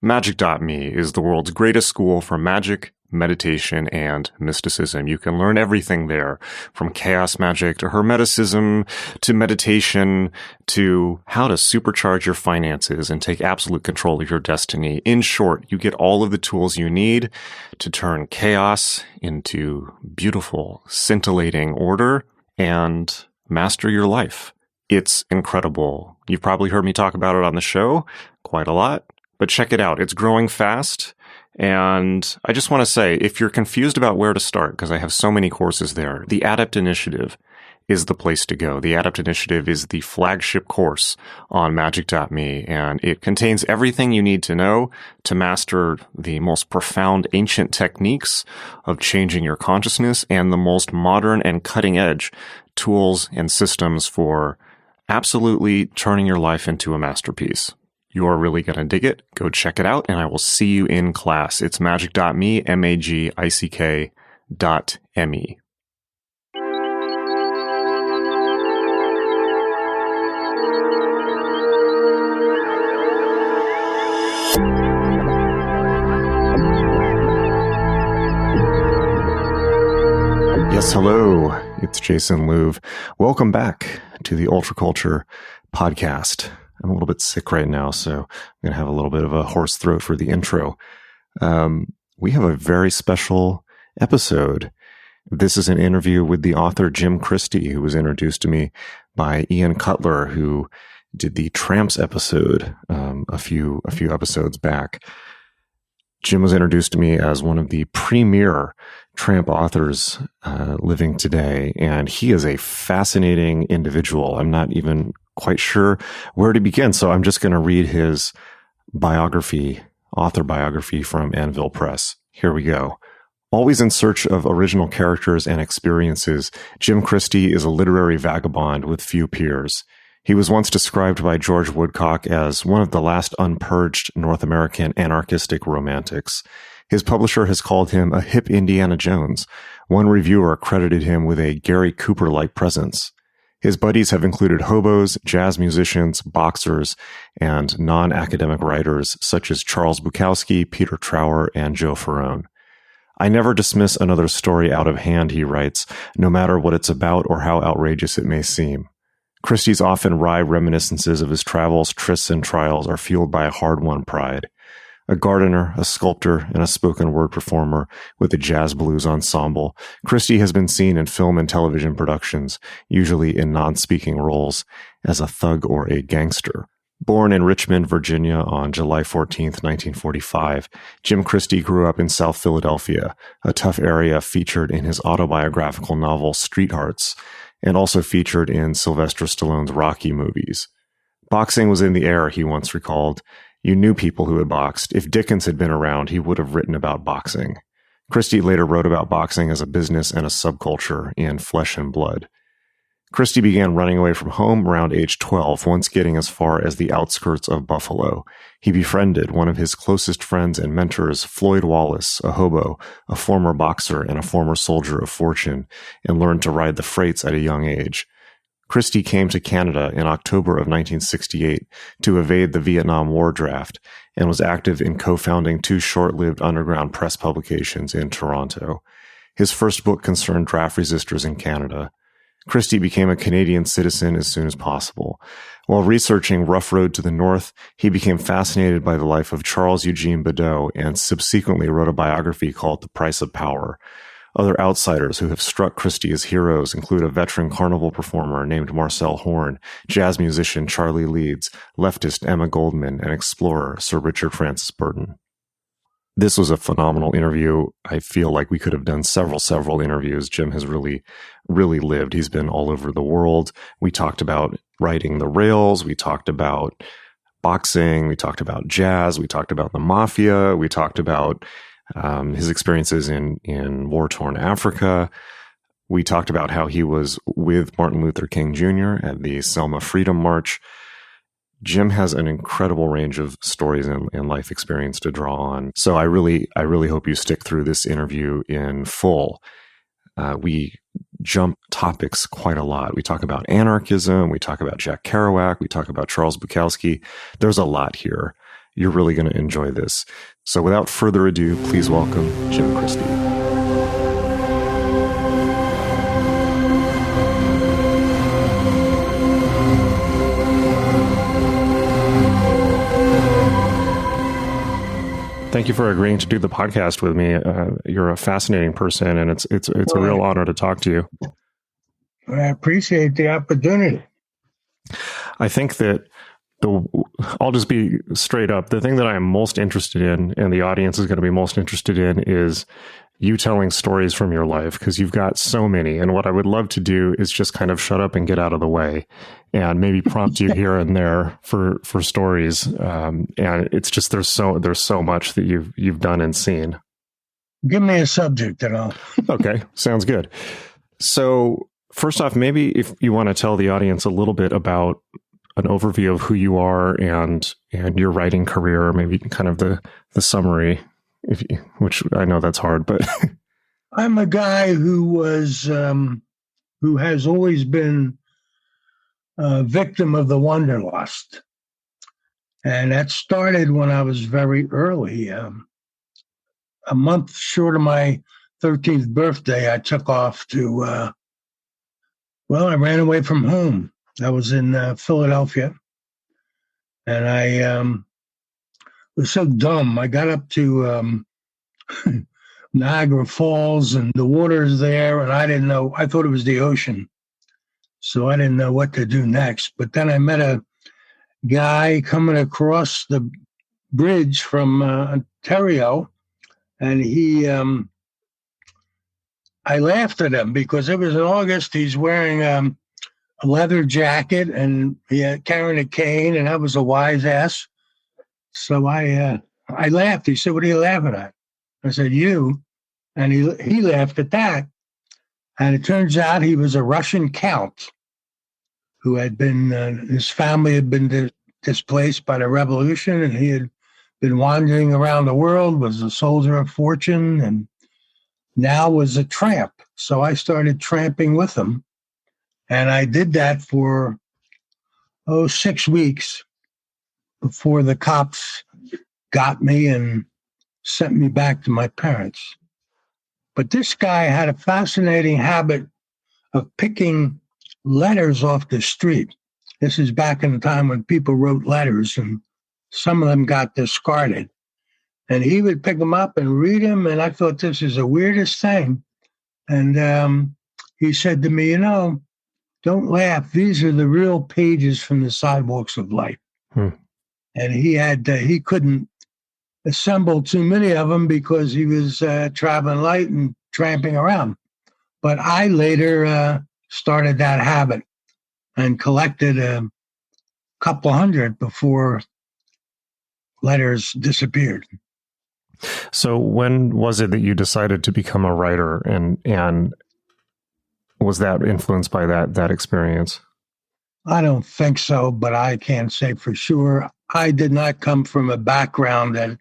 Magick.me is the world's greatest school for magic, meditation, and mysticism. You can learn everything there, from chaos magic to hermeticism to meditation to how to supercharge your finances and take absolute control of your destiny. In short, you get all of the tools you need to turn chaos into beautiful, scintillating order and master your life. It's incredible. You've probably heard me talk about it on the show quite a lot. But check it out. It's growing fast. And I just want to say, if you're confused about where to start, because I have so many courses there, the Adept Initiative is the place to go. The Adept Initiative is the flagship course on magick.me, and it contains everything you need to know to master the most profound ancient techniques of changing your consciousness and the most modern and cutting-edge tools and systems for absolutely turning your life into a masterpiece. You are really going to dig it. Go check it out, and I will see you in class. It's magick.me, magick.me. Yes, hello. It's Jason Louv. Welcome back to the Ultra Culture podcast. I'm a little bit sick right now, so I'm going to have a little bit of a hoarse throat for the intro. We have a very special episode. This is an interview with the author Jim Christie, who was introduced to me by Ian Cutler, who did the Tramps episode a few episodes back. Jim was introduced to me as one of the premier Tramp authors living today, and he is a fascinating individual. I'm not even quite sure where to begin, so I'm just going to read his author biography from Anvil Press. Here we go. Always in search of original characters and experiences, Jim Christie is a literary vagabond with few peers. He was once described by George Woodcock as one of the last unpurged North American anarchistic romantics. His publisher has called him a hip Indiana Jones. One reviewer credited him with a Gary Cooper-like presence. His buddies have included hobos, jazz musicians, boxers, and non-academic writers such as Charles Bukowski, Peter Trower, and Joe Ferone. I never dismiss another story out of hand, he writes, no matter what it's about or how outrageous it may seem. Christie's often wry reminiscences of his travels, trysts, and trials are fueled by a hard-won pride. A gardener, a sculptor, and a spoken word performer with a jazz blues ensemble, Christie has been seen in film and television productions, usually in non-speaking roles, as a thug or a gangster. Born in Richmond, Virginia on July 14, 1945, Jim Christie grew up in South Philadelphia, a tough area featured in his autobiographical novel Street Hearts, and also featured in Sylvester Stallone's Rocky movies. Boxing was in the air, he once recalled. You knew people who had boxed. If Dickens had been around, he would have written about boxing. Christie later wrote about boxing as a business and a subculture in Flesh and Blood. Christie began running away from home around age 12, once getting as far as the outskirts of Buffalo. He befriended one of his closest friends and mentors, Floyd Wallace, a hobo, a former boxer and a former soldier of fortune, and learned to ride the freights at a young age. Christie came to Canada in October of 1968 to evade the Vietnam War draft and was active in co-founding two short-lived underground press publications in Toronto. His first book concerned draft resistors in Canada. Christie became a Canadian citizen as soon as possible. While researching Rough Road to the North, he became fascinated by the life of Charles Eugene Bedeau and subsequently wrote a biography called The Price of Power. Other outsiders who have struck Christie as heroes include a veteran carnival performer named Marcel Horne, jazz musician Charlie Leeds, leftist Emma Goldman, and explorer Sir Richard Francis Burton. This was a phenomenal interview. I feel like we could have done several interviews. Jim has really lived. He's been all over the world. We talked about riding the rails. We talked about boxing. We talked about jazz. We talked about the mafia. We talked about his experiences in war-torn Africa. We talked about how he was with Martin Luther King Jr. at the Selma Freedom March. Jim has an incredible range of stories and life experience to draw on. So I really hope you stick through this interview in full. We jump topics quite a lot. We talk about anarchism. We talk about Jack Kerouac. We talk about Charles Bukowski. There's a lot here. You're really going to enjoy this. So without further ado, please welcome Jim Christie. Thank you for agreeing to do the podcast with me. You're a fascinating person, and it's a real honor to talk to you. I appreciate the opportunity. I think that I'll just be straight up. The thing that I am most interested in, and the audience is going to be most interested in, is you telling stories from your life, because you've got so many. And what I would love to do is just kind of shut up and get out of the way, and maybe prompt you here and there for stories. And it's just there's so much that you've done and seen. Give me a subject and I'll. Okay, sounds good. So first off, maybe if you want to tell the audience a little bit about an overview of who you are and your writing career, maybe kind of the summary, which I know that's hard, but I'm a guy who has always been a victim of the wanderlust, and that started when I was very early. A month short of my 13th birthday, I took off to. I ran away from home. I was in Philadelphia, and I was so dumb. I got up to Niagara Falls, and the water's there, and I didn't know. I thought it was the ocean, so I didn't know what to do next. But then I met a guy coming across the bridge from Ontario, and I laughed at him because it was in August. He's wearing a leather jacket, and he had carrying a cane, and I was a wise ass. So I laughed. He said, "What are you laughing at?" I said, "You." And he laughed at that. And it turns out he was a Russian count who had been, his family had been displaced by the revolution, and he had been wandering around the world, was a soldier of fortune, and now was a tramp. So I started tramping with him. And I did that for, 6 weeks before the cops got me and sent me back to my parents. But this guy had a fascinating habit of picking letters off the street. This is back in the time when people wrote letters, and some of them got discarded. And he would pick them up and read them, and I thought this is the weirdest thing. And he said to me, don't laugh. These are the real pages from the sidewalks of life. And he couldn't assemble too many of them because he was traveling light and tramping around. But I later started that habit and collected a couple hundred before letters disappeared. So when was it that you decided to become a writer, and was that influenced by that experience? I don't think so, but I can't say for sure. I did not come from a background that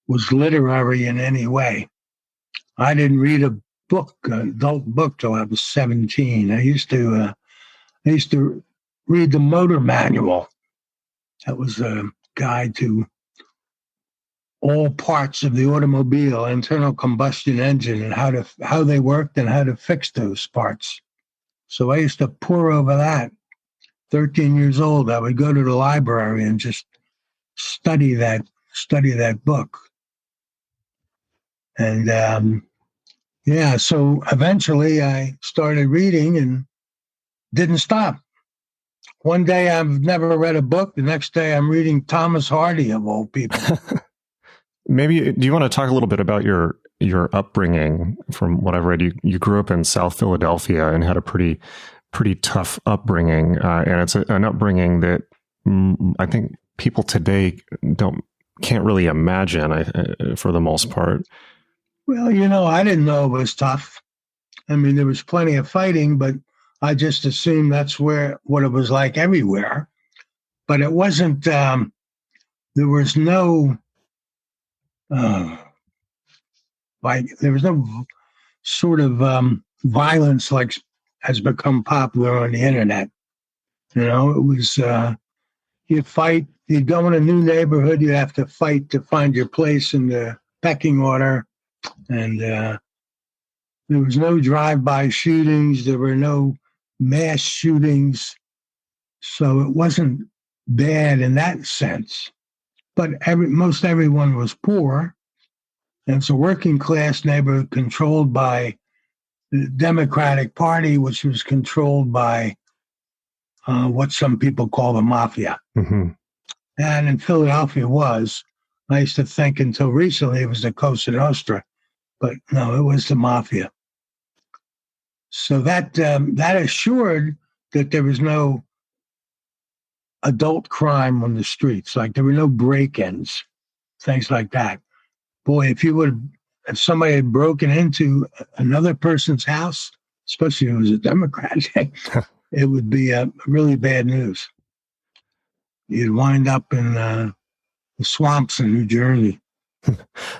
was literary in any way. I didn't read an adult book till I was 17. I used to read the motor manual. That was a guide to all parts of the automobile, internal combustion engine, and how they worked and how to fix those parts. So I used to pore over that. 13 years old, I would go to the library and just study that book. And so eventually I started reading and didn't stop. One day I've never read a book. The next day I'm reading Thomas Hardy, of all people. Maybe, do you want to talk a little bit about your upbringing? From what I've read, you grew up in South Philadelphia and had a pretty tough upbringing. And it's an upbringing that I think people today can't really imagine, for the most part. Well, I didn't know it was tough. I mean, there was plenty of fighting, but I just assumed that's what it was like everywhere. But it wasn't, there was no, there was no sort of violence like has become popular on the internet. It was, you'd fight you'd go in a new neighborhood, you'd have to fight to find your place in the pecking order. And there was no drive-by shootings. There were no mass shootings. So it wasn't bad in that sense. But most everyone was poor. And it's a working class neighborhood controlled by the Democratic Party, which was controlled by what some people call the mafia. Mm-hmm. And in Philadelphia I used to think until recently it was the Cosa Nostra, but no, it was the mafia. So that assured that there was no adult crime on the streets. Like there were no break-ins, things like that. Boy, if somebody had broken into another person's house, especially if it was a Democrat, it would be really bad news. You'd wind up in the swamps in New Jersey.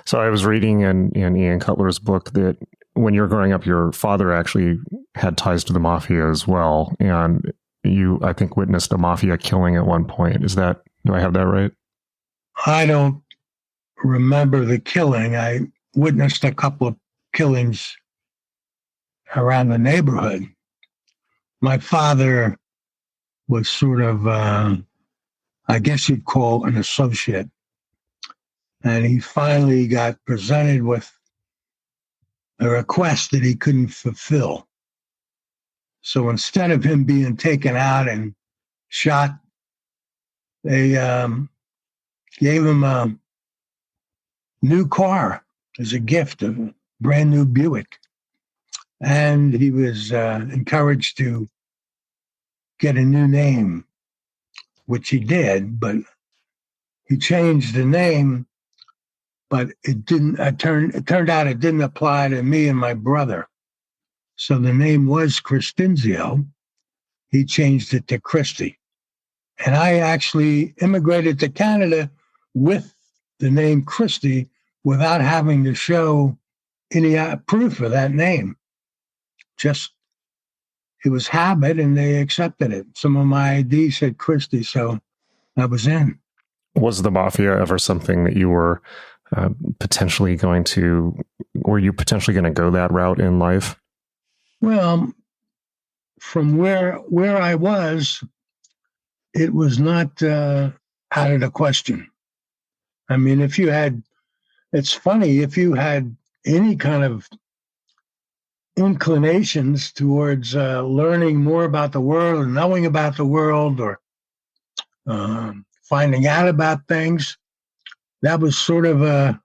So I was reading in Ian Cutler's book that when you were growing up, your father actually had ties to the mafia as well. And you, I think, witnessed a mafia killing at one point. Do I have that right? I don't remember the killing. I witnessed a couple of killings around the neighborhood. My father was sort of, I guess you'd call an associate. And he finally got presented with a request that he couldn't fulfill. So instead of him being taken out and shot, they gave him a new car as a gift, a brand new Buick. And he was encouraged to get a new name, which he did, but he changed the name, but it turned out it didn't apply to me and my brother. So the name was Crestinzio. He changed it to Christie. And I actually immigrated to Canada with the name Christie without having to show any proof of that name. Just, it was habit and they accepted it. Some of my ID said Christie, so I was in. Was the mafia ever something that you were potentially going to go that route in life? Well, from where I was, it was not out of the question. I mean, it's funny, if you had any kind of inclinations towards learning more about the world and knowing about the world or finding out about things, that was sort of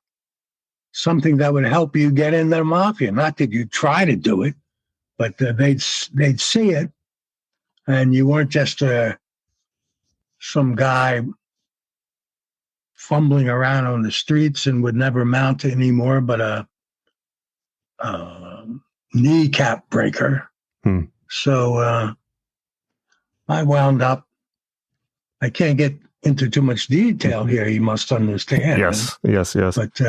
something that would help you get in the mafia. Not that you try to do it, but they'd see it, and you weren't just some guy fumbling around on the streets and would never mount anymore, but a kneecap breaker. So I wound up, I can't get into too much detail here, you must understand. Yes. But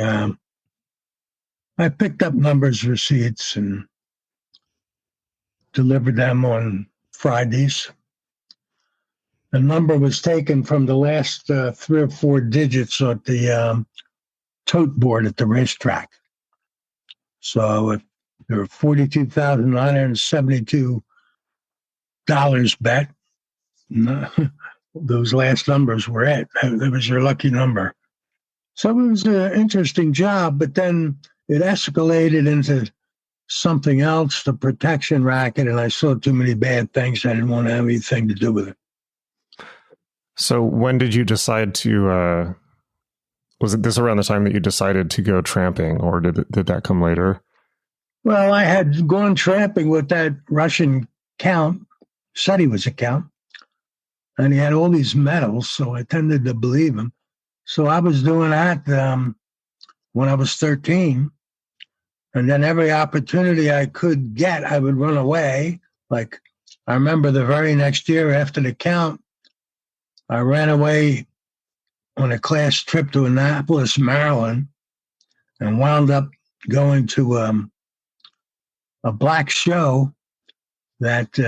I picked up numbers receipts and delivered them on Fridays. The number was taken from the last 3 or 4 digits at the tote board at the racetrack. So if there were $42,972 bet, those last numbers were it. That was your lucky number. So it was an interesting job, but then it escalated into something else, the protection racket, and I saw too many bad things. I didn't want to have anything to do with it. So when did you decide to, was it this around the time that you decided to go tramping, or did that come later? Well, I had gone tramping with that Russian count, said he was a count, and he had all these medals, so I tended to believe him. So I was doing that when I was 13, and then every opportunity I could get, I would run away. Like, I remember the very next year after the count, I ran away on a class trip to Annapolis, Maryland, and wound up going to a black show that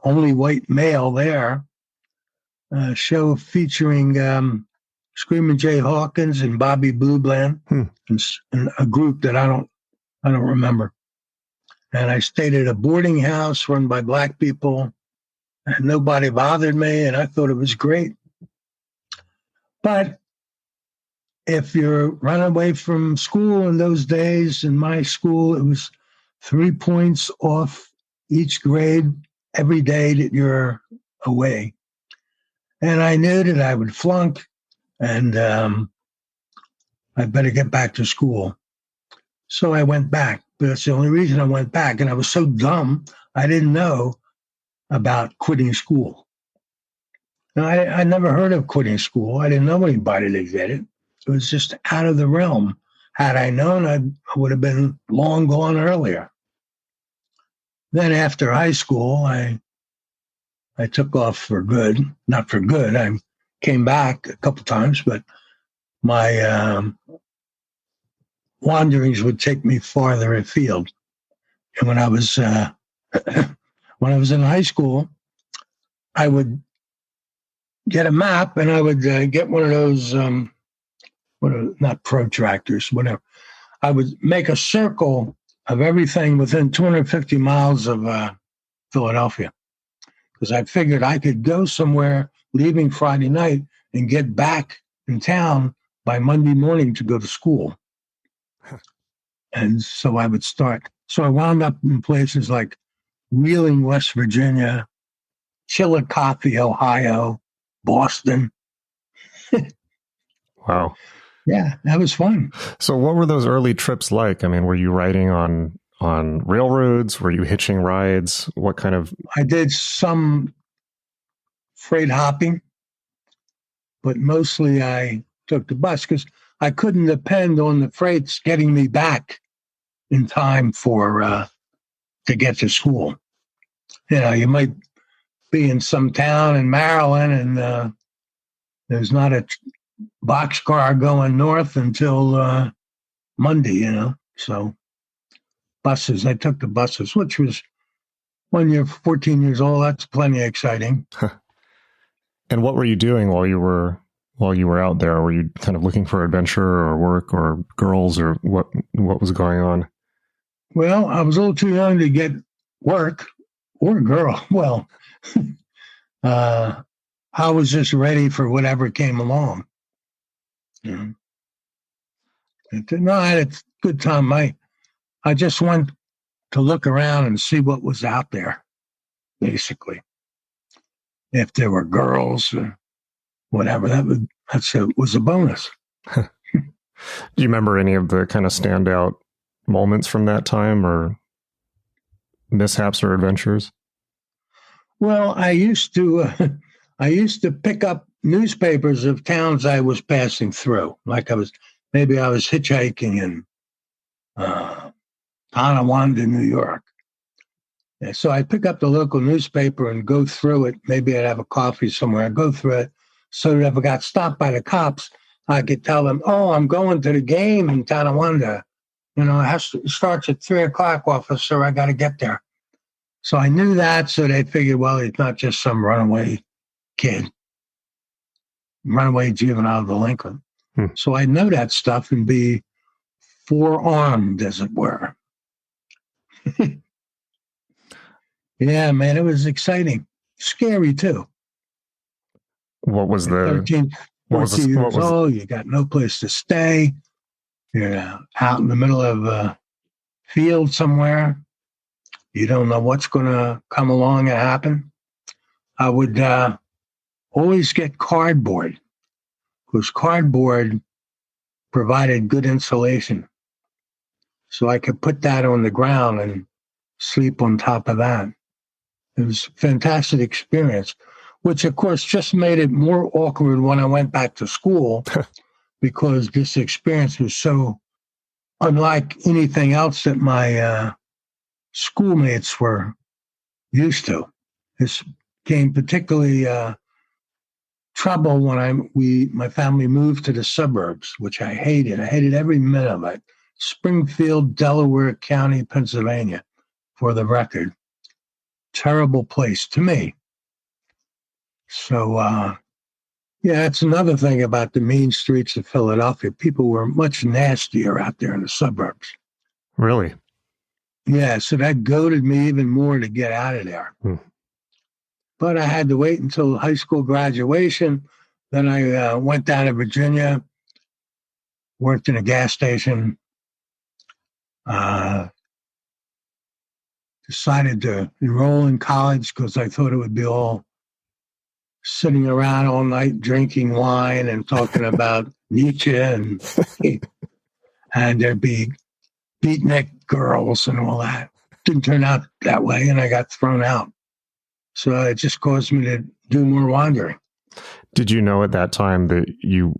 only white male there, show featuring Screaming Jay Hawkins and Bobby Blue Bland, and a group that I don't remember. And I stayed at a boarding house run by Black people, and nobody bothered me, and I thought it was great. But if you're running away from school in those days, in my school, it was 3 points off each grade every day that you're away. And I knew that I would flunk, and I better get back to school. So I went back. But that's the only reason I went back. And I was so dumb, I didn't know about quitting school. Now, I never heard of quitting school. I didn't know anybody that did it. It was just out of the realm. Had I known, I would have been long gone earlier. Then after high school, I took off for good. Not for good. I came back a couple times, but my wanderings would take me farther afield. And when I was in high school, I would get a map, and I would get one of those not protractors, whatever. I would make a circle of everything within 250 miles of Philadelphia, because I figured I could go somewhere leaving Friday night and get back in town by Monday morning to go to school. And so I would start. So I wound up in places like Wheeling, West Virginia, Chillicothe, Ohio, Boston. Wow. Yeah, that was fun. So what were those early trips like? I mean, were you riding on railroads? Were you hitching rides? What kind of... I did some freight hopping, but mostly I took the bus because I couldn't depend on the freights getting me back in time for to get to school. You know, you might be in some town in Maryland, and there's not a boxcar going north until Monday, you know. So buses, I took the buses, which was, when you're 14 years old, that's plenty exciting. And what were you doing while you were out there? Were you kind of looking for adventure or work or girls, or what was going on? Well, I was a little too young to get work or a girl. Well, I was just ready for whatever came along. Yeah. No, I had a good time. I just went to look around and see what was out there, basically. If there were girls or whatever, that was a bonus. Do you remember any of the kind of standout moments from that time, or mishaps or adventures? Well, I used to pick up newspapers of towns I was passing through. Like I was hitchhiking in Tonawanda, New York. And so I'd pick up the local newspaper and go through it. Maybe I'd have a coffee somewhere. I'd go through it so that if I got stopped by the cops, I could tell them, "Oh, I'm going to the game in Tonawanda. You know, it starts at 3:00, officer. I got to get there." So I knew that, so they figured, well, he's not just some runaway kid, runaway juvenile delinquent. So I'd know that stuff and be forearmed, as it were. Yeah, man, it was exciting. Scary, too. What was the... 13, 14 years old, you got no place to stay. You're out in the middle of a field somewhere. You don't know what's going to come along and happen. I would always get cardboard, because cardboard provided good insulation. So I could put that on the ground and sleep on top of that. It was a fantastic experience, which, of course, just made it more awkward when I went back to school, because this experience was so unlike anything else that my schoolmates were used to. This became particularly trouble when my family moved to the suburbs, which I hated. I hated every minute of it. Springfield, Delaware County, Pennsylvania, for the record. Terrible place to me. So, Yeah, that's another thing about the mean streets of Philadelphia. People were much nastier out there in the suburbs. Really? Yeah, so that goaded me even more to get out of there. But I had to wait until high school graduation. Then I went down to Virginia, worked in a gas station, decided to enroll in college because I thought it would be all sitting around all night drinking wine and talking about Nietzsche and there'd be beatnik girls and all that. Didn't turn out that way, and I got thrown out. So it just caused me to do more wandering. Did you know at that time that you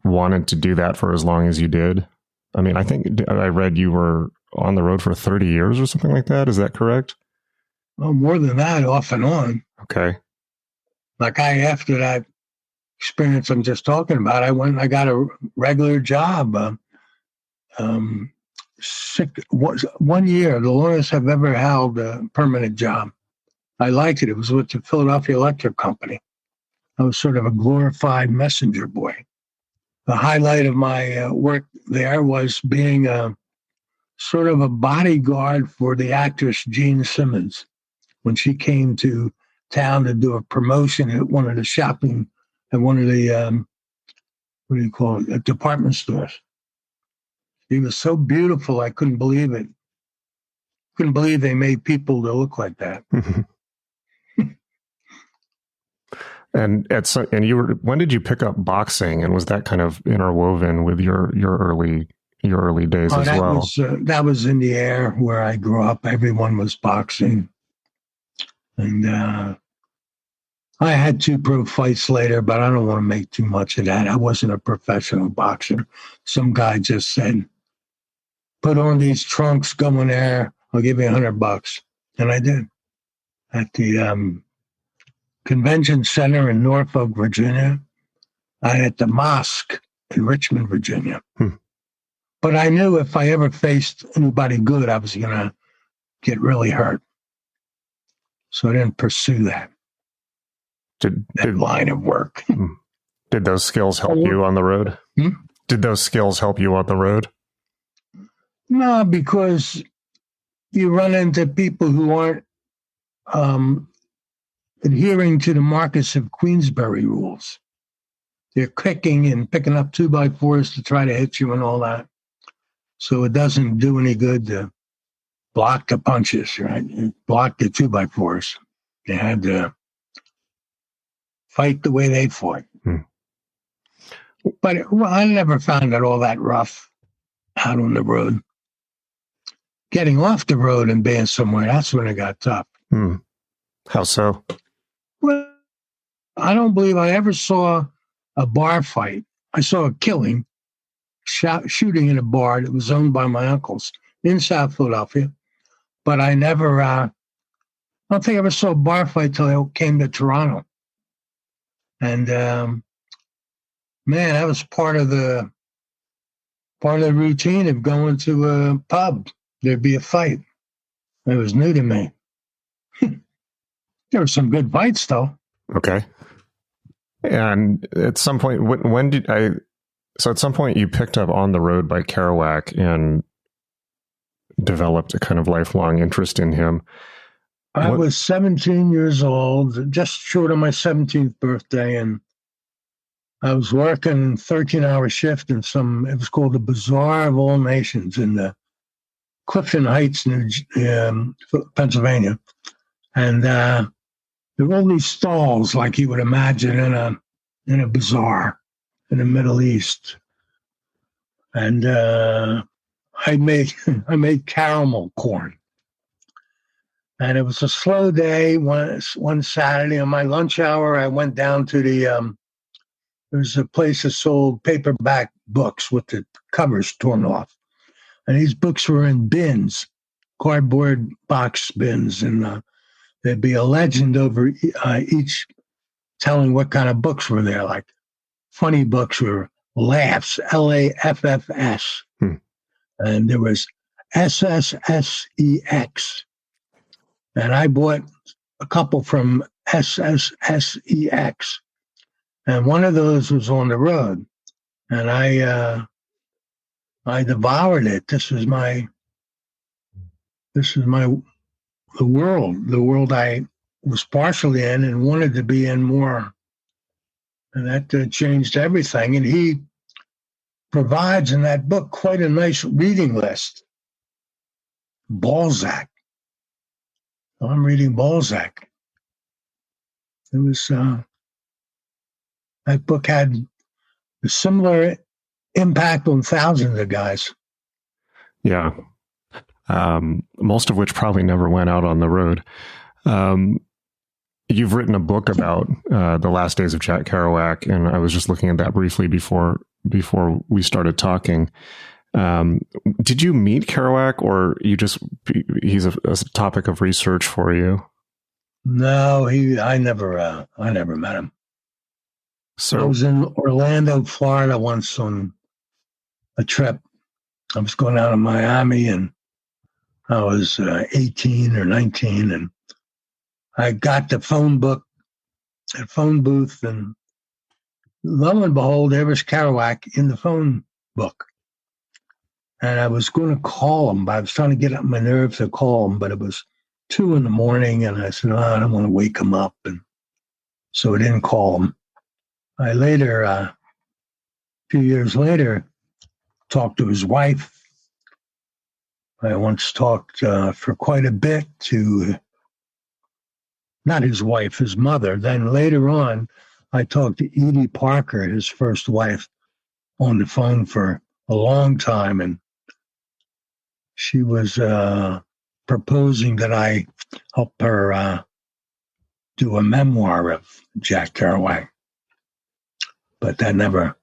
wanted to do that for as long as you did? I mean, I think I read you were on the road for 30 years or something like that. Is that correct? Well, more than that, off and on. Okay. Like after that experience I'm just talking about, I got a regular job. 1 year, the longest I've ever held a permanent job. I liked it. It was with the Philadelphia Electric Company. I was sort of a glorified messenger boy. The highlight of my work there was being sort of a bodyguard for the actress Jean Simmons when she came to town to do a promotion at one of the department stores. She was so beautiful, I couldn't believe it. Couldn't believe they made people to look like that. And when did you pick up boxing, and was that kind of interwoven with your early days as well? That was in the air where I grew up. Everyone was boxing, and I had 2 pro fights later, but I don't want to make too much of that. I wasn't a professional boxer. Some guy just said, "Put on these trunks, go in there. I'll give you $100," and I did at the Convention Center in Norfolk, Virginia, and at the mosque in Richmond, Virginia. But I knew if I ever faced anybody good, I was going to get really hurt. So I didn't pursue that line of work. Did those skills help you on the road? Did those skills help you on the road? No, because you run into people who aren't adhering to the Marquis of Queensberry rules. They're kicking and picking up 2x4s to try to hit you and all that. So it doesn't do any good to block the punches, right? You block the 2x4s. They had to fight the way they fought. But I never found it all that rough out on the road. Getting off the road and being somewhere, that's when it got tough. How so? Well, I don't believe I ever saw a bar fight. I saw a killing, shooting in a bar that was owned by my uncles in South Philadelphia. But I never, I don't think I ever saw a bar fight till I came to Toronto. And man, that was part of the routine of going to a pub. There'd be a fight. It was new to me. There were some good fights, though. Okay. And at some point, so at some point you picked up On the Road by Kerouac and developed a kind of lifelong interest in him. I was 17 years old, just short of my 17th birthday, and I was working a 13-hour shift in it was called the Bazaar of All Nations in the Clifton Heights, Pennsylvania. And there were all these stalls like you would imagine in a bazaar in the Middle East. And I made caramel corn. And it was a slow day. One Saturday on my lunch hour, I went down to there's a place that sold paperback books with the covers torn off. And these books were in bins, cardboard box bins. And there'd be a legend over each telling what kind of books were there. Like funny books were Laughs, Laffs. And there was SSSEX. And I bought a couple from SSSEX. And one of those was on the road. And I devoured it. The world I was partially in and wanted to be in more. And that changed everything. And he provides in that book quite a nice reading list. Balzac. I'm reading Balzac. It was that book had a similar impact on thousands of guys. Yeah. Most of which probably never went out on the road. You've written a book about the last days of Jack Kerouac, and I was just looking at that briefly before we started talking. Did you meet Kerouac, or he's a topic of research for you? No, I never met him. So I was in Orlando, Florida once on a trip. I was going out of Miami, and I was 18 or 19, and I got the phone booth, and lo and behold, there was Kerouac in the phone book. And I was going to call him, but I was trying to get up my nerve to call him, but it was 2 a.m, and I said, I don't want to wake him up, and so I didn't call him. I later, a few years later, talked to his wife. I once talked for quite a bit to, not his wife, his mother. Then later on, I talked to Edie Parker, his first wife, on the phone for a long time. And she was proposing that I help her do a memoir of Jack Kerouac. But that never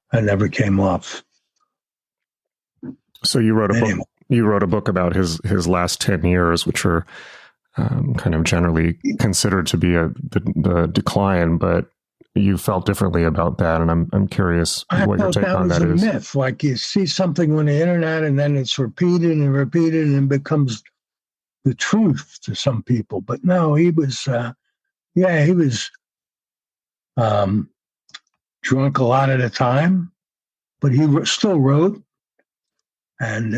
came off. So you wrote a book about his last 10 years, which are kind of generally considered to be the decline, but you felt differently about that, and I'm curious what your take on that is. I thought that was a myth. Like you see something on the internet, and then it's repeated and becomes the truth to some people. But no, he was drunk a lot of the time, but he still wrote, and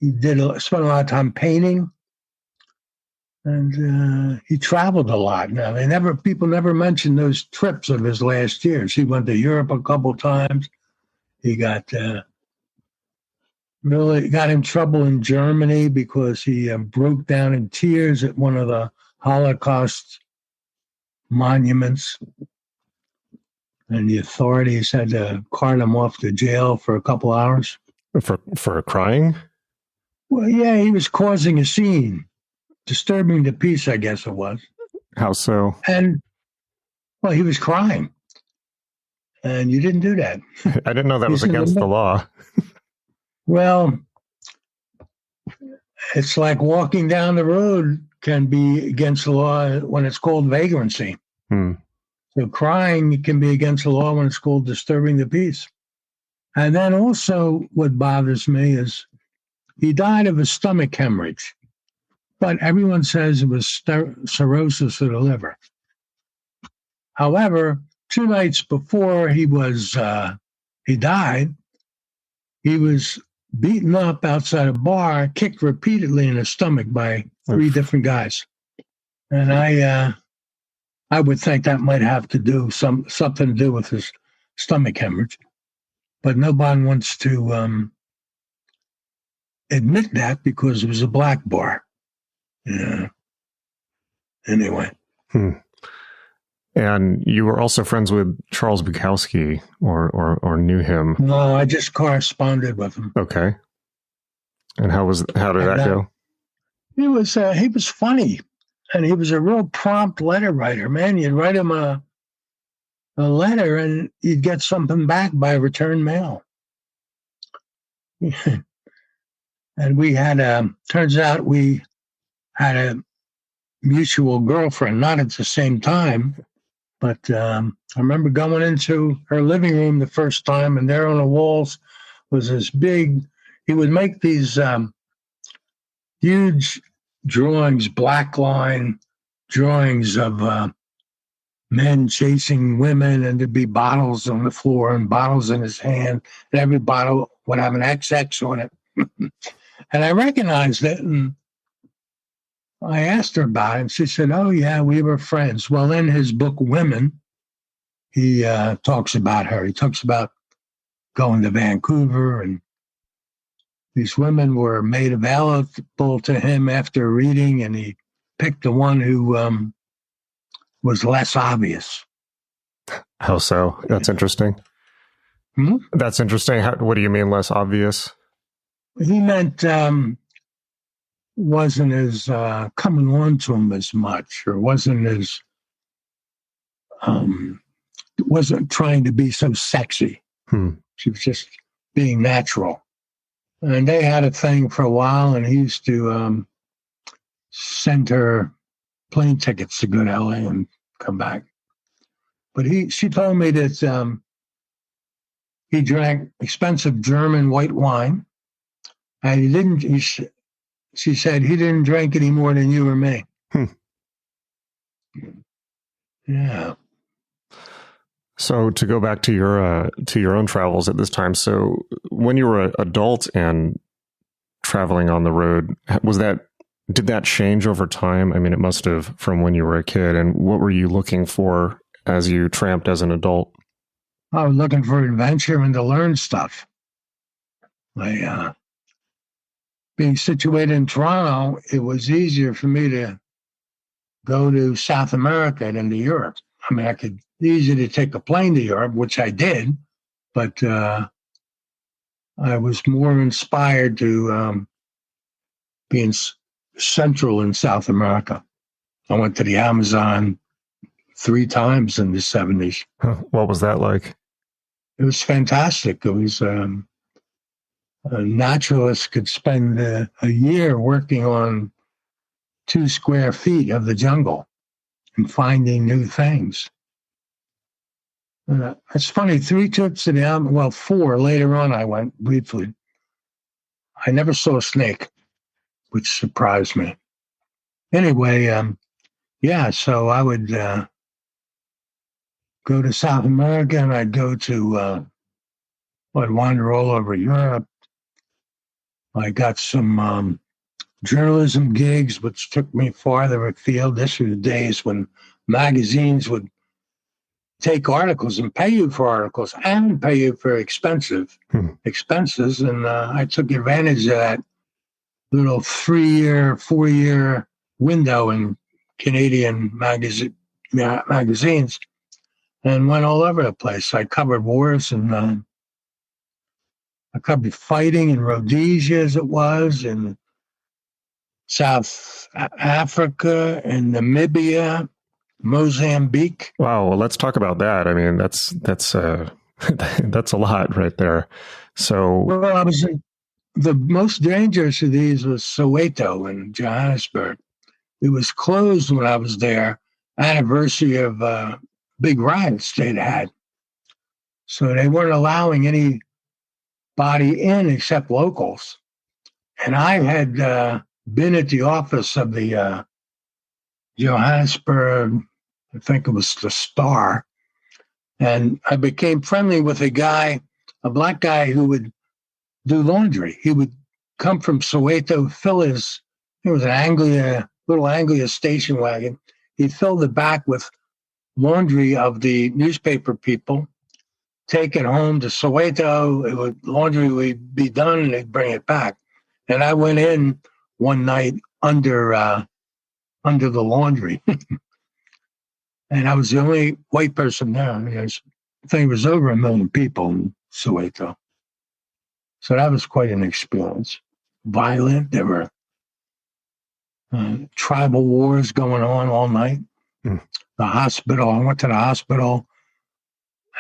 he spent a lot of time painting, and he traveled a lot. Now people never mentioned those trips of his last years. He went to Europe a couple times. He got really got in trouble in Germany because he broke down in tears at one of the Holocaust monuments. And the authorities had to cart him off to jail for a couple hours. For crying? Well, yeah, he was causing a scene, disturbing the peace, I guess it was. How so? And, well, he was crying. And you didn't do that. I didn't know that was against the law. Well, it's like walking down the road can be against the law when it's called vagrancy. So crying can be against the law when it's called disturbing the peace. And then also what bothers me is he died of a stomach hemorrhage, but everyone says it was cirrhosis of the liver. However, 2 nights before he died, he was beaten up outside a bar, kicked repeatedly in the stomach by 3 different guys. And I would think that might have to do something to do with his stomach hemorrhage, but nobody wants to admit that because it was a black bar. Yeah. Anyway. And you were also friends with Charles Bukowski, or knew him? No, I just corresponded with him. Okay. And how did that go? He was funny. And he was a real prompt letter writer, man. You'd write him a letter and you'd get something back by return mail. And we had turns out we had a mutual girlfriend, not at the same time, but I remember going into her living room the first time, and there on the walls was this big, he would make these huge drawings, black line drawings of men chasing women, and there'd be bottles on the floor and bottles in his hand, and every bottle would have an XX on it. And I recognized it, and I asked her about it, and she said, "Oh, yeah, we were friends." Well, in his book, Women, he talks about her. He talks about going to Vancouver, and these women were made available to him after reading, and he picked the one who was less obvious. How so? That's interesting. That's interesting. What do you mean less obvious? He meant wasn't as coming on to him as much, or wasn't as wasn't trying to be so sexy. She was just being natural. And they had a thing for a while, and he used to send her plane tickets to go to LA and come back. But she told me that he drank expensive German white wine, and he didn't. She said he didn't drink any more than you or me. Yeah. So to go back to your own travels at this time, so when you were an adult and traveling on the road, did that change over time? I mean, it must have from when you were a kid. And what were you looking for as you tramped as an adult? I was looking for adventure and to learn stuff. Being situated in Toronto, it was easier for me to go to South America than to Europe. I mean, easy to take a plane to Europe, which I did, but I was more inspired to be in Central and South America. I went to the Amazon 3 times in the 70s. What was that like? It was fantastic. It was a naturalist could spend a year working on 2 square feet of the jungle and finding new things. It's funny, 3 trips to the Amazon, well, 4 later on I went briefly. I never saw a snake, which surprised me. Anyway, so I would go to South America, and I'd go to, I'd wander all over Europe. I got some journalism gigs, which took me farther afield. This were the days when magazines would take articles and pay you for articles and pay you for expenses. And I took advantage of that little 3-year, 4-year window in Canadian magazines and went all over the place. I covered wars, and I covered fighting in Rhodesia, as it was, in South Africa, and Namibia, Mozambique. Wow. Well, let's talk about that. I mean, that's that's a lot right there. So, well, I was the most dangerous of these was Soweto in Johannesburg. It was closed when I was there, anniversary of big riots they'd had. So they weren't allowing anybody in except locals. And I had been at the office of the Johannesburg, I think it was the Star, and I became friendly with a black guy who would do laundry. He would come from Soweto, it was an little Anglia station wagon. He'd fill the back with laundry of the newspaper people, take it home to Soweto. Laundry would be done, and they'd bring it back. And I went in one night under the laundry, and I was the only white person there. I mean, I think it was over 1 million people in Soweto. So that was quite an experience. Violent. There were tribal wars going on all night. The hospital, I went to the hospital,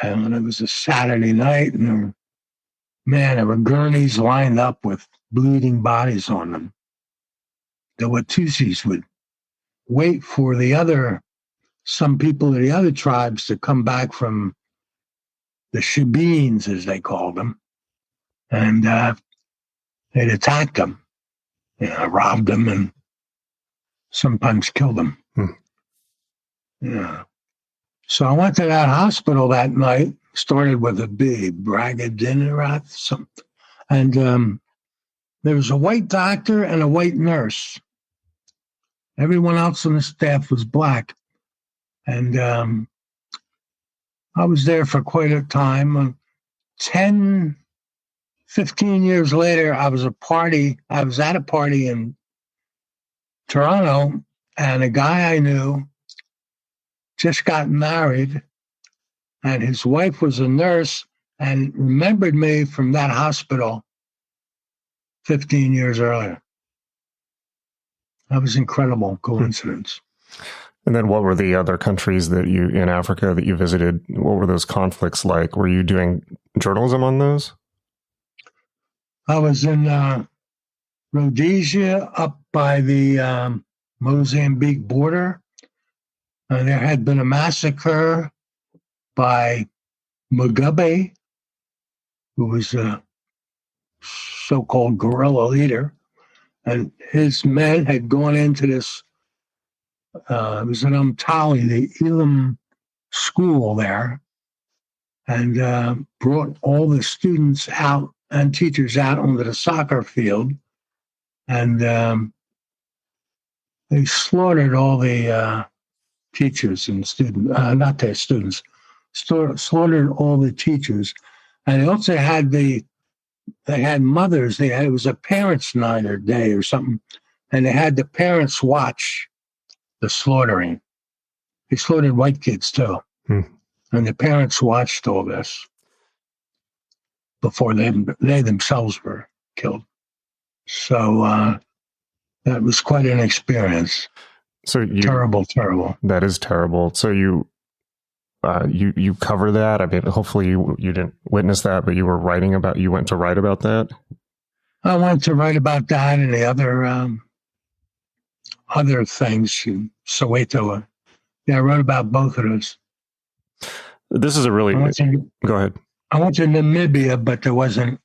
and it was a Saturday night, and there were gurneys lined up with bleeding bodies on them. The Watusis would wait for some people of the other tribes to come back from the shebeens, as they called them, and they'd attack them, rob them, and sometimes kill them. Yeah. So I went to that hospital that night, started with a B, Bragadinerath, something. And there was a white doctor and a white nurse. Everyone else on the staff was black. And I was there for quite a time. 10, 15 years later, I was at a party in Toronto, and a guy I knew just got married, and his wife was a nurse and remembered me from that hospital 15 years earlier. That was incredible coincidence. And then what were the other countries in Africa that you visited? What were those conflicts like? Were you doing journalism on those? I was in Rhodesia, up by the Mozambique border. There had been a massacre by Mugabe, who was a so-called guerrilla leader. And his men had gone into this, it was in Umtali, the Elam school there, and brought all the students out and teachers out onto the soccer field. And they slaughtered all the teachers and students, not their students, slaughtered all the teachers. And they also had they had mothers. It was a parents' night or day or something. And they had the parents watch the slaughtering. They slaughtered white kids too. And the parents watched all this before they themselves were killed. So that was quite an experience. So terrible. That is terrible. So you cover that. I mean, hopefully you didn't witness that, but you went to write about that. I went to write about that and the other things in Soweto. Yeah, I wrote about both of those. This is a really go ahead. I went to Namibia, but there wasn't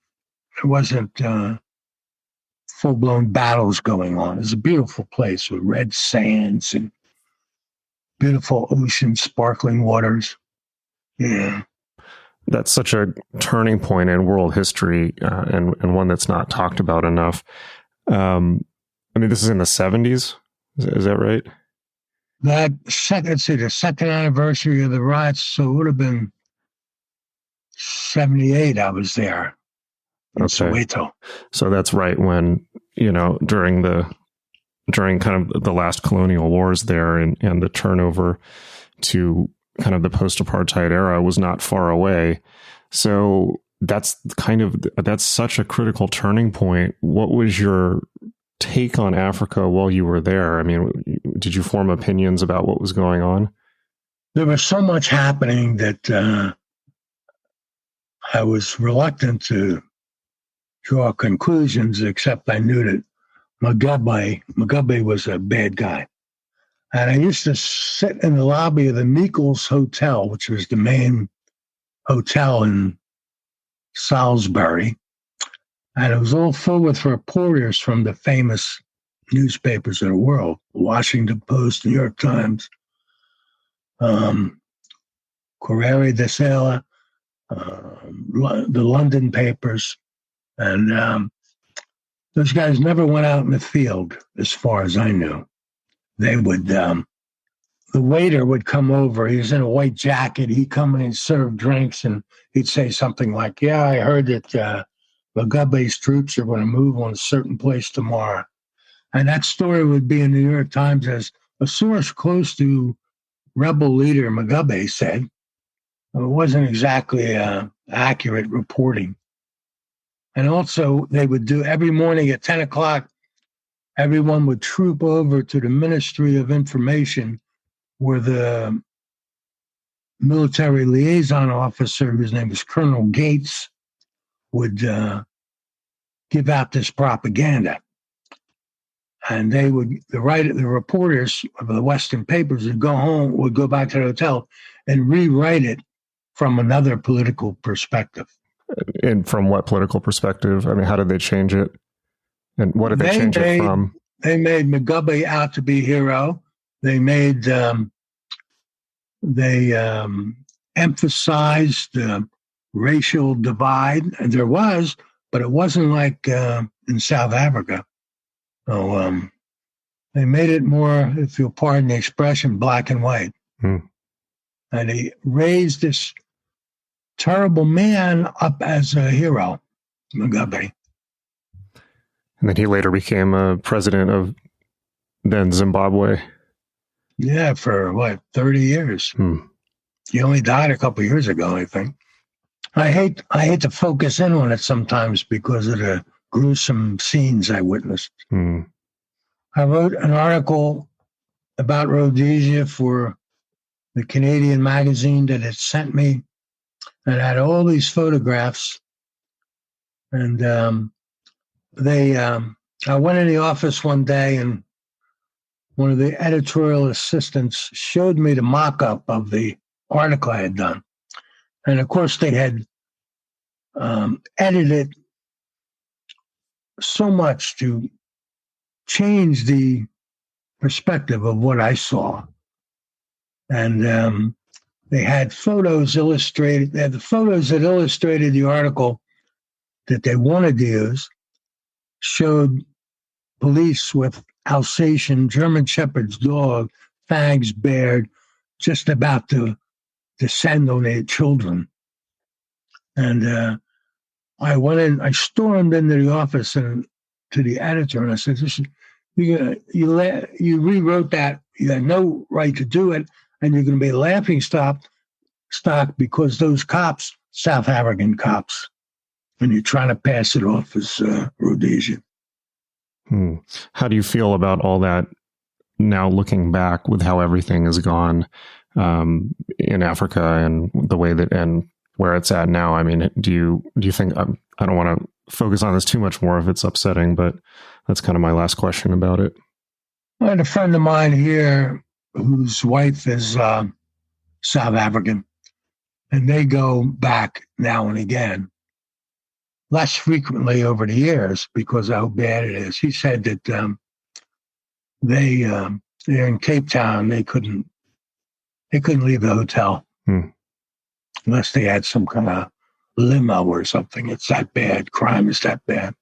full-blown battles going on. It's a beautiful place with red sands and beautiful ocean, sparkling waters. Yeah. That's such a turning point in world history, and one that's not talked about enough. I mean, this is in the 70s. Is that right? The second anniversary of the riots, so it would have been 78. I was there in Soweto. So that's right when, during kind of the last colonial wars there and the turnover to kind of the post-apartheid era was not far away. So that's such a critical turning point. What was your take on Africa while you were there? I mean, did you form opinions about what was going on? There was so much happening that I was reluctant to draw conclusions, except I knew that Mugabe was a bad guy. And I used to sit in the lobby of the Meikles Hotel, which was the main hotel in Salisbury. And it was all filled with reporters from the famous newspapers of the world, Washington Post, New York Times, Corriere della Sera, the London papers. And those guys never went out in the field, as far as I knew. They would, the waiter would come over. He was in a white jacket. He'd come and he'd serve drinks, and he'd say something like, "Yeah, I heard that Mugabe's troops are going to move on a certain place tomorrow." And that story would be in the New York Times as a source close to rebel leader Mugabe said. It wasn't exactly accurate reporting. And also, they would do every morning at 10 o'clock, everyone would troop over to the Ministry of Information, where the military liaison officer, whose name was Colonel Gates, would give out this propaganda. And they would, the reporters of the Western papers would go back to the hotel and rewrite it from another political perspective. And from what political perspective? I mean, how did they change it? And what did they change it from? They made Mugabe out to be a hero. They made they emphasized racial divide, and there was, but it wasn't like in South Africa. So they made it more, if you'll pardon the expression, black and white. And he raised this terrible man up as a hero, Mugabe. And then he later became a president of then Zimbabwe. Yeah, for 30 years. He only died a couple of years ago, I think. I hate to focus in on it sometimes because of the gruesome scenes I witnessed. I wrote an article about Rhodesia for the Canadian magazine that it sent me, and had all these photographs. And I went in the office one day, and one of the editorial assistants showed me the mock-up of the article I had done. And of course, they had edited so much to change the perspective of what I saw. And they had photos illustrated. They had the photos that illustrated the article that they wanted to use, showed police with Alsatian German Shepherd's dog, fangs bared, just about to descend on their children. And I went in, I stormed into the office and to the editor, and I said, "Listen, you rewrote that. You had no right to do it, and you're going to be a laughing stock because those cops, South African cops, and you're trying to pass it off as Rhodesia." How do you feel about all that now, looking back with how everything has gone in Africa and the way that and where it's at now? I mean, do you think, I don't want to focus on this too much more if it's upsetting, but that's kind of my last question about it. I had a friend of mine here whose wife is South African, and they go back now and again, less frequently over the years because of how bad it is. He said that they're in Cape Town. They couldn't leave the hotel unless they had some kind of limo or something. It's that bad. Crime is that bad.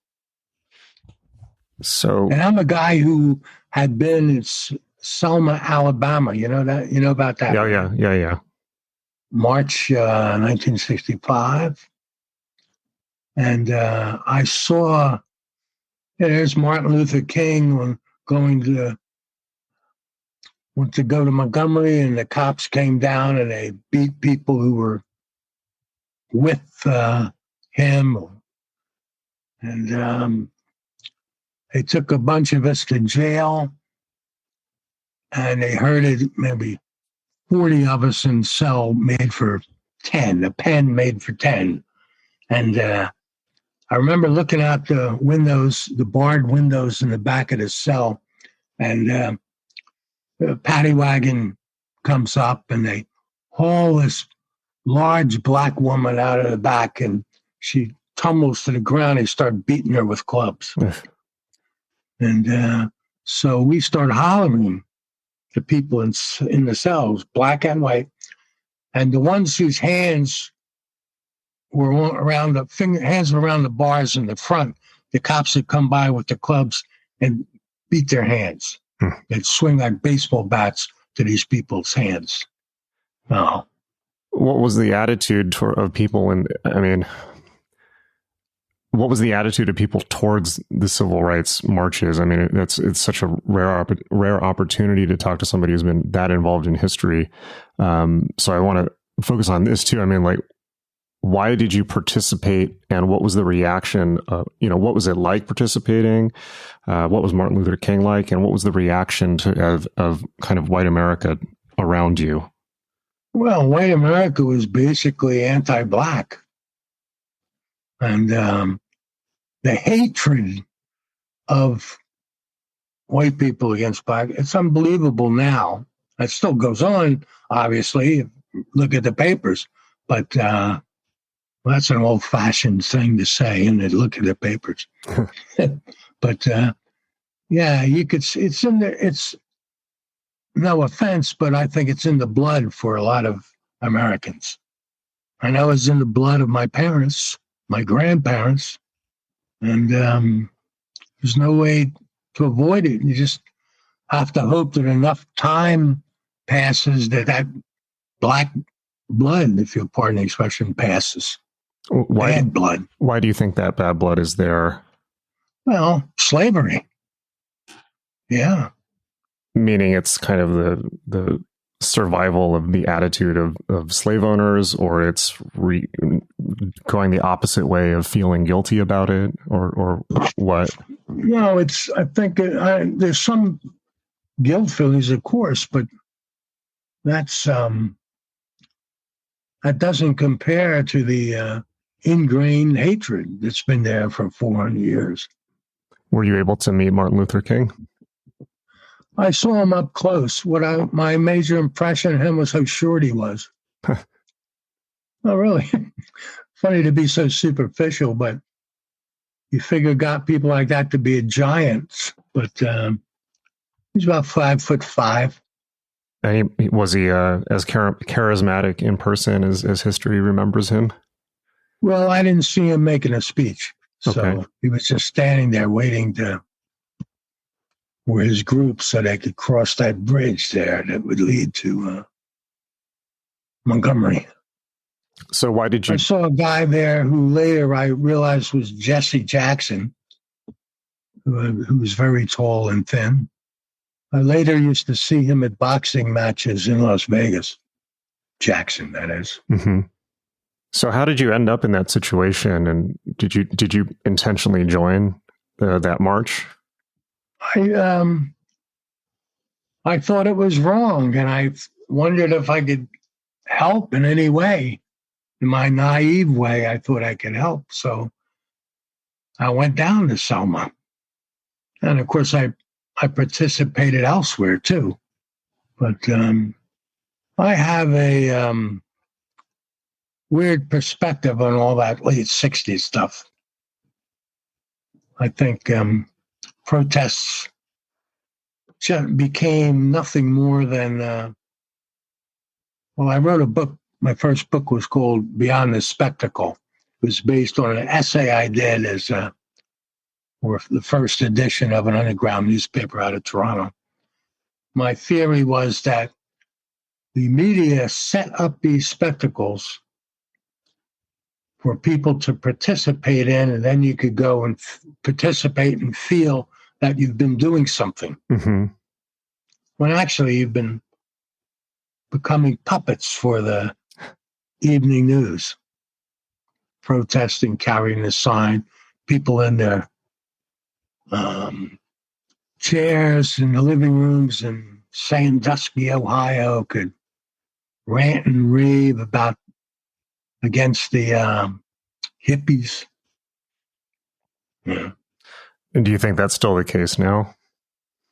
So, and I'm a guy who had been in Selma, Alabama. You know that? You know about that? Yeah. March 1965. And I saw, there's Martin Luther King went to go to Montgomery, and the cops came down and they beat people who were with him. And they took a bunch of us to jail, and they herded maybe 40 of us in a cell made for 10, a pen made for 10. And I remember looking out the windows, the barred windows in the back of the cell, and a paddy wagon comes up, and they haul this large black woman out of the back, and she tumbles to the ground. They start beating her with clubs. And so we start hollering to people in the cells, black and white, and the ones whose hands were around the bars in the front, the cops would come by with the clubs and beat their hands. They'd swing like baseball bats to these people's hands. Oh. What was the attitude of people? What was the attitude of people towards the civil rights marches? I mean, it's such a rare opportunity to talk to somebody who's been that involved in history. So I want to focus on this too. I mean, like, why did you participate, and what was the reaction? What was it like participating? What was Martin Luther King like, and what was the reaction of kind of white America around you? Well, white America was basically anti-black, and the hatred of white people against black, it's unbelievable now. It still goes on, obviously. Look at the papers, but well, that's an old-fashioned thing to say, and look at the papers. But yeah, you could. It's in there. no offense, but I think it's in the blood for a lot of Americans. I know it's in the blood of my parents, my grandparents, and there's no way to avoid it. You just have to hope that enough time passes that black blood, if you'll pardon the expression, passes. Bad blood. Why do you think that bad blood is there? Well, slavery. Yeah. Meaning it's kind of the survival of the attitude of slave owners, or it's going the opposite way of feeling guilty about it, or what? No, I think there's some guilt feelings, of course, but that's that doesn't compare to the ingrained hatred that's been there for 400 years. Were you able to meet Martin Luther King? I saw him up close. My major impression of him was how short he was. Oh, really? Funny to be so superficial, but you figure got people like that to be a giant. But he's about 5'5". And was he as charismatic in person as history remembers him? Well, I didn't see him making a speech. So okay. He was just standing there waiting for his group so they could cross that bridge there that would lead to Montgomery. So why did you... I saw a guy there who later I realized was Jesse Jackson, who was very tall and thin. I later used to see him at boxing matches in Las Vegas. Jackson, that is. Mm-hmm. So how did you end up in that situation? And did you intentionally join that march? I thought it was wrong, and I wondered if I could help in any way. In my naive way, I thought I could help. So I went down to Selma. And of course, I participated elsewhere too. But I have a weird perspective on all that late 60s stuff. I think protests became nothing more than, I wrote a book. My first book was called Beyond the Spectacle. It was based on an essay I did or the first edition of an underground newspaper out of Toronto. My theory was that the media set up these spectacles for people to participate in, and then you could go and participate and feel that you've been doing something. Mm-hmm. When actually you've been becoming puppets for the evening news, protesting, carrying a sign, people in their chairs in the living rooms in Sandusky, Ohio, could rant and rave against the hippies. Yeah. And do you think that's still the case now?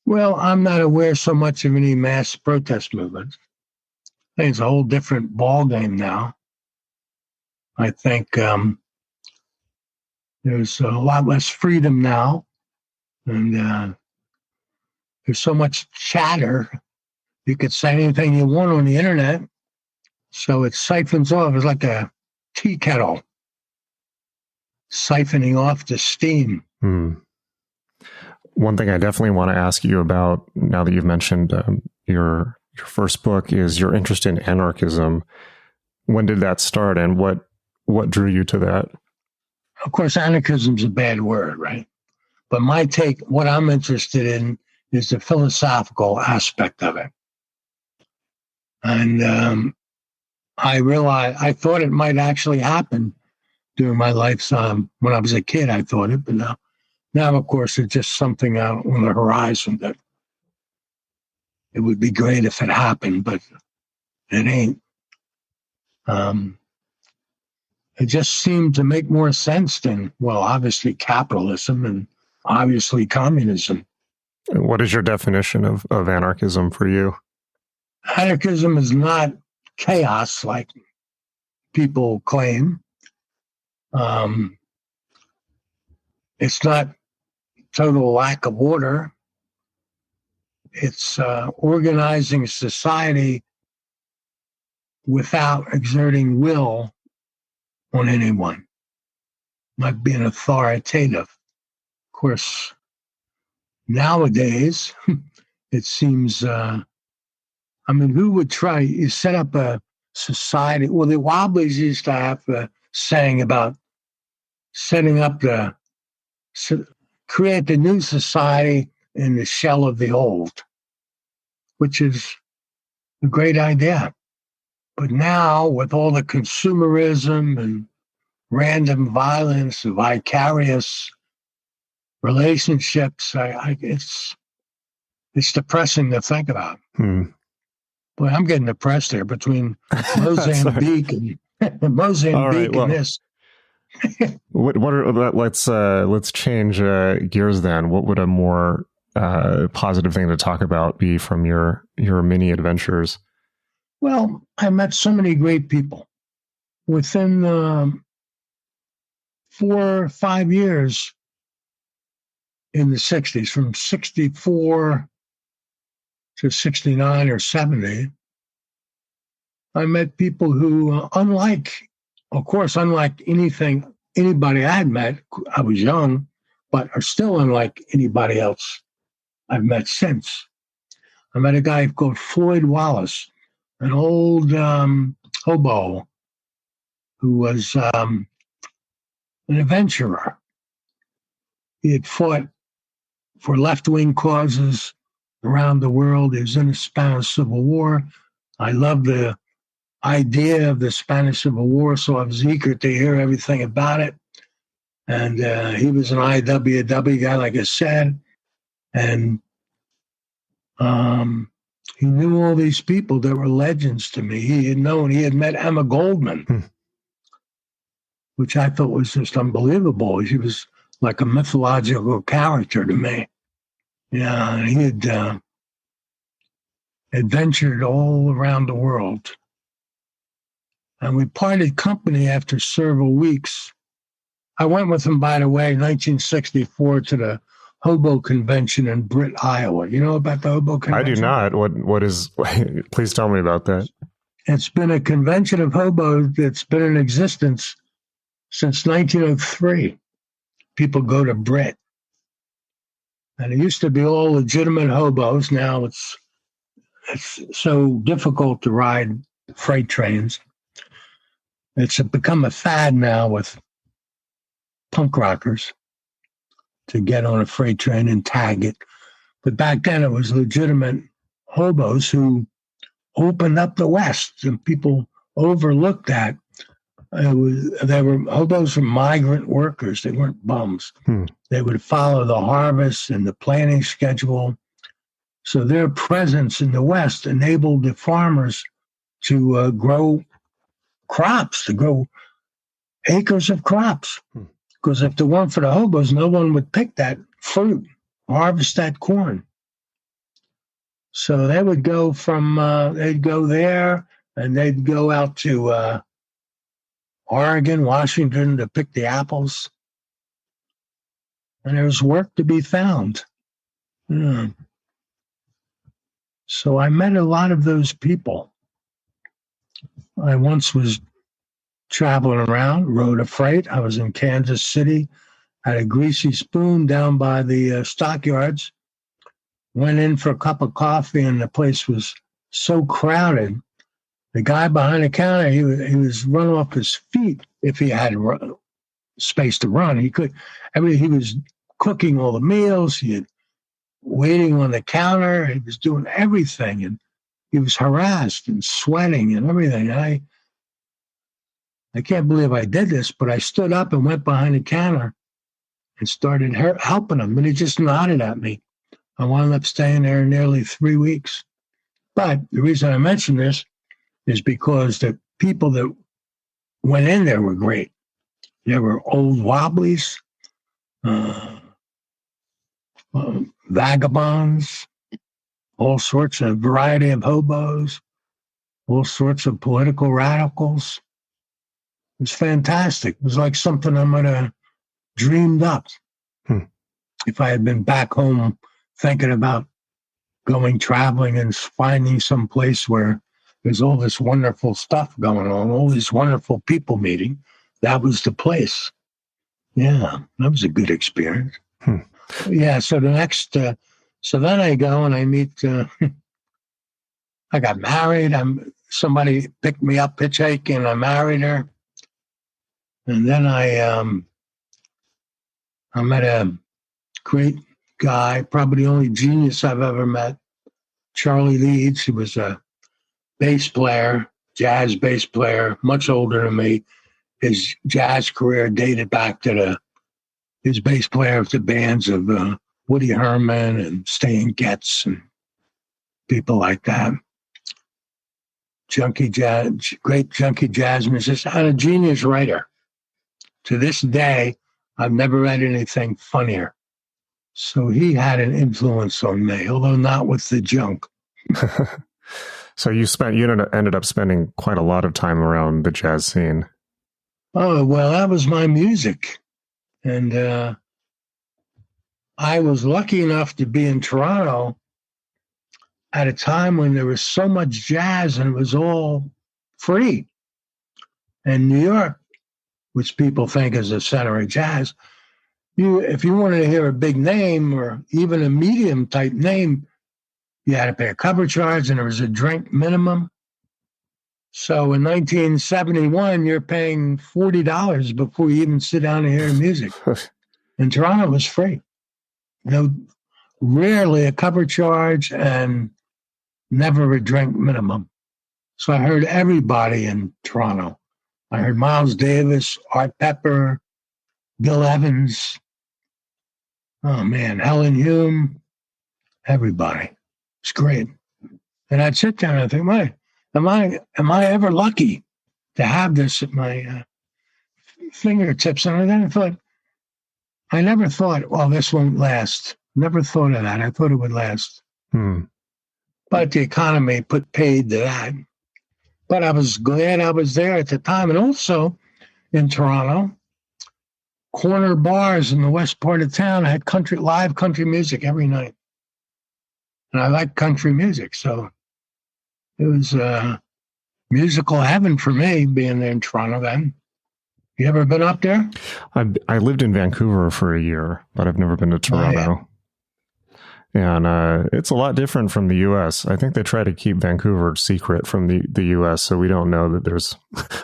Well, I'm not aware so much of any mass protest movements. I think it's a whole different ballgame now. I think there's a lot less freedom now, and there's so much chatter. You could say anything you want on the internet, so it siphons off. It's like a tea kettle siphoning off the steam. One thing I definitely want to ask you about, now that you've mentioned your first book, is your interest in anarchism. When did that start, and what drew you to that? Of course, anarchism's a bad word, right? But my take, what I'm interested in, is the philosophical aspect of it. And I thought it might actually happen during my lifetime. When I was a kid, I thought it, but now, of course, it's just something out on the horizon that it would be great if it happened, but it ain't. It just seemed to make more sense than, well, obviously capitalism and obviously communism. What is your definition of anarchism for you? Anarchism is not chaos like people claim. It's not total lack of order. It's organizing society without exerting will on anyone, not being authoritative. Of course, nowadays, it seems, who would try to set up a society? Well, the Wobblies used to have a saying about setting up create the new society in the shell of the old, which is a great idea. But now, with all the consumerism and random violence, vicarious relationships, it's depressing to think about. Boy, I'm getting depressed here between Mozambique and Mozambique and this. Let's change gears then. What would a more positive thing to talk about be from your mini adventures? Well, I met so many great people. Within 4 or 5 years in the 60s, from 64 to 69 or 70, I met people who, unlike anything anybody I had met, I was young, but are still unlike anybody else I've met since. I met a guy called Floyd Wallace, an old hobo who was an adventurer. He had fought for left-wing causes around the world. He was in the Spanish Civil War. I loved the idea of the Spanish Civil War, so I was eager to hear everything about it. And he was an IWW guy, like I said. And he knew all these people that were legends to me. He had met Emma Goldman, which I thought was just unbelievable. She was like a mythological character to me. Yeah, he had adventured all around the world. And we parted company after several weeks. I went with him, by the way, 1964 to the Hobo Convention in Britt, Iowa. You know about the Hobo Convention? I do not. What is? Please tell me about that. It's been a convention of hobos that's been in existence since 1903. People go to Britt. And it used to be all legitimate hobos. Now it's so difficult to ride freight trains. It's become a fad now with punk rockers to get on a freight train and tag it. But back then it was legitimate hobos who opened up the West, and people overlooked that. They were hobos were migrant workers. They weren't bums. They would follow the harvest and the planting schedule. So their presence in the West enabled the farmers to grow crops, to grow acres of crops. Because if it weren't for the hobos, no one would pick that fruit, harvest that corn. So they would go they'd go there, and they'd go out to Oregon, Washington to pick the apples. And there's work to be found. So I met a lot of those people. I once was traveling around, rode a freight. I was in Kansas City, had a greasy spoon down by the stockyards, went in for a cup of coffee, and the place was so crowded. The guy behind the counter, he was running off his feet if he had space to run. He was cooking all the meals. He had waiting on the counter. He was doing everything, and he was harassed and sweating and everything. I can't believe I did this, but I stood up and went behind the counter and started helping him, and he just nodded at me. I wound up staying there nearly 3 weeks. But the reason I mention this is because the people that went in there were great. There were old wobblies, vagabonds, all sorts of variety of hobos, all sorts of political radicals. It was fantastic. It was like something I might have dreamed up if I had been back home thinking about going traveling and finding some place where there's all this wonderful stuff going on, all these wonderful people meeting. That was the place. Yeah, that was a good experience. Yeah, so so then I go and I meet, I got married. Somebody picked me up hitchhiking. I married her. And then I met a great guy, probably the only genius I've ever met, Charlie Leeds. He was a bass player, jazz bass player, much older than me. His jazz career dated back to his bass player of the bands of Woody Herman and Stan Getz and people like that. Junkie jazz, great junkie jazz musician, and a genius writer. To this day, I've never read anything funnier. So he had an influence on me, although not with the junk. So you ended up spending quite a lot of time around the jazz scene. Oh, well, that was my music. And I was lucky enough to be in Toronto at a time when there was so much jazz and it was all free. And New York, which people think is the center of jazz, if you wanted to hear a big name or even a medium type name, you had to pay a cover charge and there was a drink minimum. So in 1971, you're paying $40 before you even sit down and hear music. In Toronto, it was free. Rarely a cover charge and never a drink minimum. So I heard everybody in Toronto. I heard Miles Davis, Art Pepper, Bill Evans. Oh man, Helen Hume, everybody. It's great. And I'd sit there and I'd think, am I ever lucky to have this at my fingertips? And then I never thought, well, this won't last. Never thought of that. I thought it would last. But the economy paid to that. But I was glad I was there at the time. And also in Toronto, corner bars in the west part of town had live country music every night. And I like country music. So it was musical heaven for me being there in Toronto then. You ever been up there? I lived in Vancouver for a year, but I've never been to Toronto. Oh, yeah. And it's a lot different from the U.S. I think they try to keep Vancouver secret from the U.S., so we don't know that there's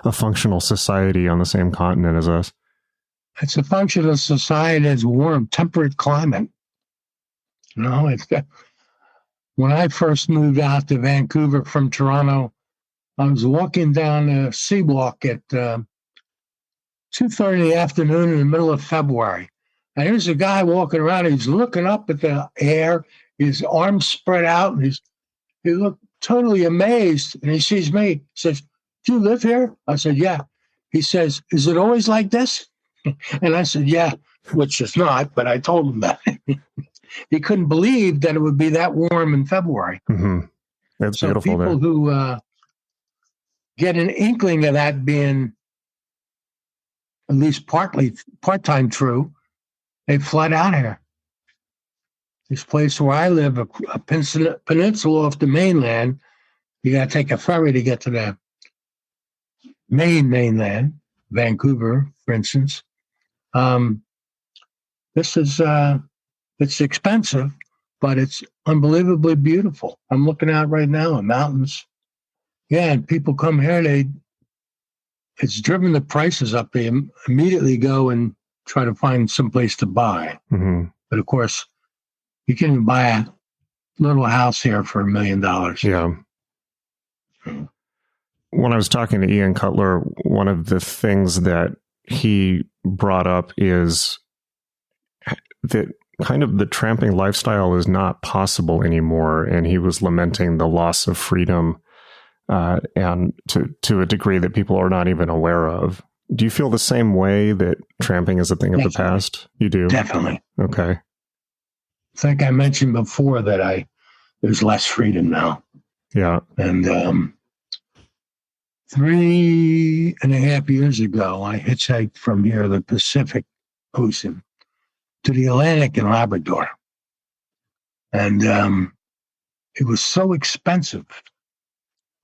a functional society on the same continent as us. It's a functional society that's warm, temperate climate. When I first moved out to Vancouver from Toronto, I was walking down the Seawalk at 2:30 in the afternoon in the middle of February. And here's a guy walking around. He's looking up at the air, his arms spread out, and he looked totally amazed. And he sees me. He says, "Do you live here?" I said, "Yeah." He says, "Is it always like this?" And I said, "Yeah," which is not, but I told him that. He couldn't believe that it would be that warm in February. Mm-hmm. That's so beautiful people there. who get an inkling of that being at least part-time true, they flood out here. This place where I live, a peninsula off the mainland, you got to take a ferry to get to the mainland, Vancouver, for instance. This is, it's expensive, but it's unbelievably beautiful. I'm looking out right now at mountains. Yeah, and people come here, it's driven the prices up. They immediately go and try to find some place to buy. Mm-hmm. But of course, you can buy a little house here for $1 million. Yeah. When I was talking to Ian Cutler, one of the things that he brought up is that kind of the tramping lifestyle is not possible anymore. And he was lamenting the loss of freedom and to a degree that people are not even aware of. Do you feel the same way that tramping is a thing of the past? You do? Definitely. Okay. I think I mentioned before that there's less freedom now. Yeah. And 3.5 years ago, I hitchhiked from here, the Pacific Ocean, to the Atlantic in Labrador. And it was so expensive.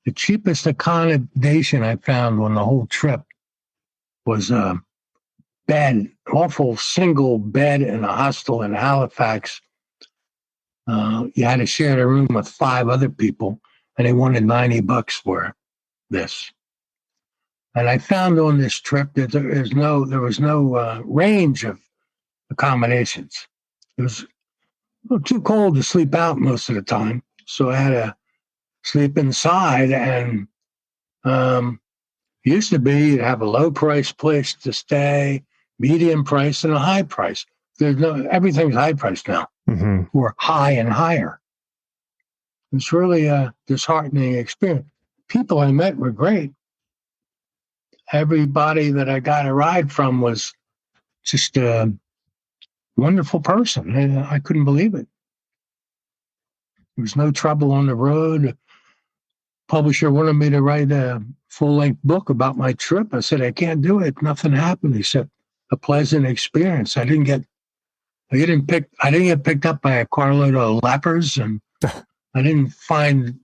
The cheapest accommodation I found on the whole trip was a bed, awful single bed in a hostel in Halifax. You had to share the room with 5 other people, and they wanted $90 for this. And I found on this trip that there was no range of accommodations. It was too cold to sleep out most of the time, so I had to sleep inside. And it used to be you'd have a low price place to stay, medium price, and a high price. Everything's high price now, or high and higher. It's really a disheartening experience. People I met were great. Everybody that I got a ride from was just a wonderful person. And I couldn't believe it. There was no trouble on the road. Publisher wanted me to write a full-length book about my trip. I said, I can't do it. Nothing happened except a pleasant experience. I didn't get picked up by a carload of lepers, and I didn't find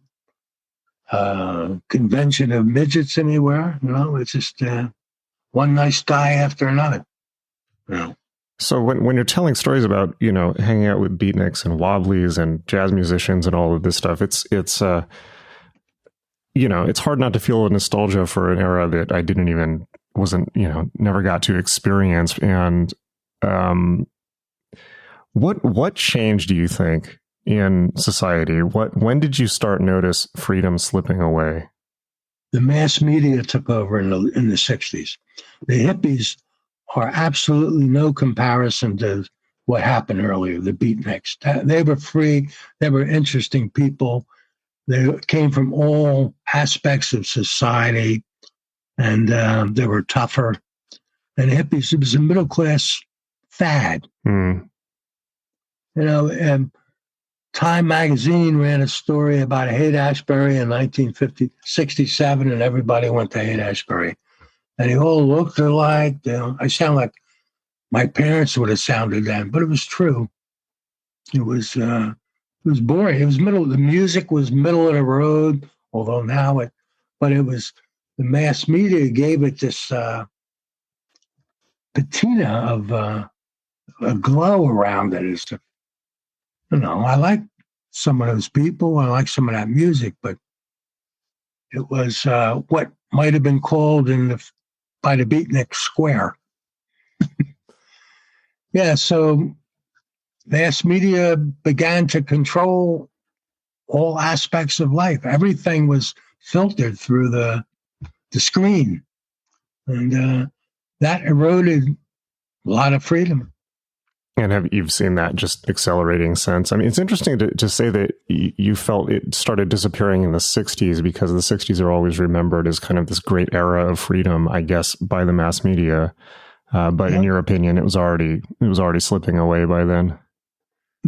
a convention of midgets anywhere. It's just one nice guy after another. So when you're telling stories about, hanging out with beatniks and wobblies and jazz musicians and all of this stuff, it's hard not to feel a nostalgia for an era that I never got to experience. And what changed, do you think, in society? When did you start notice freedom slipping away? The mass media took over in the 60s. The hippies are absolutely no comparison to what happened earlier, the beatniks. They were free. They were interesting people. They came from all aspects of society, and they were tougher. And hippies, it was a middle-class fad. Time magazine ran a story about Haight-Ashbury in 1967, and everybody went to Haight-Ashbury. And they all looked alike. I sound like my parents would have sounded then, but it was true. It was boring. It was the music was middle of the road, although but it was, the mass media gave it this patina of a glow around it. I like some of those people. I like some of that music, but it was what might have been called by the beatnik square. Yeah, so mass media began to control all aspects of life. Everything was filtered through the screen, and that eroded a lot of freedom. And you've seen that just accelerating since? I mean, it's interesting to say that you felt it started disappearing in the 60s, because the 60s are always remembered as kind of this great era of freedom, I guess, by the mass media. But in your opinion, it was already slipping away by then.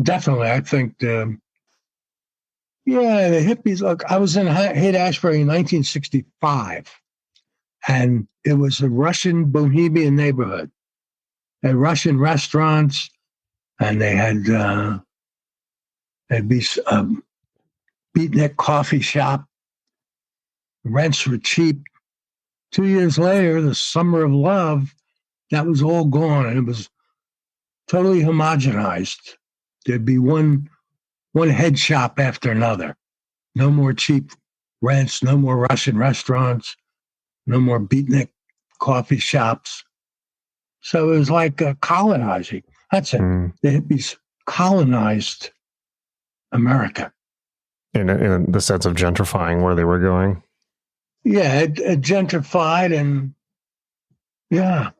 Definitely. I think, the hippies, look, I was in Haight-Ashbury in 1965, and it was a Russian bohemian neighborhood. They had Russian restaurants, and they had there'd be a beatnik coffee shop. Rents were cheap. 2 years later, the Summer of Love, that was all gone, and it was totally homogenized. There'd be one head shop after another. No more cheap rents, no more Russian restaurants, no more beatnik coffee shops. So it was like colonizing. That's it. The hippies colonized America. In the sense of gentrifying where they were going? Yeah, it gentrified, and it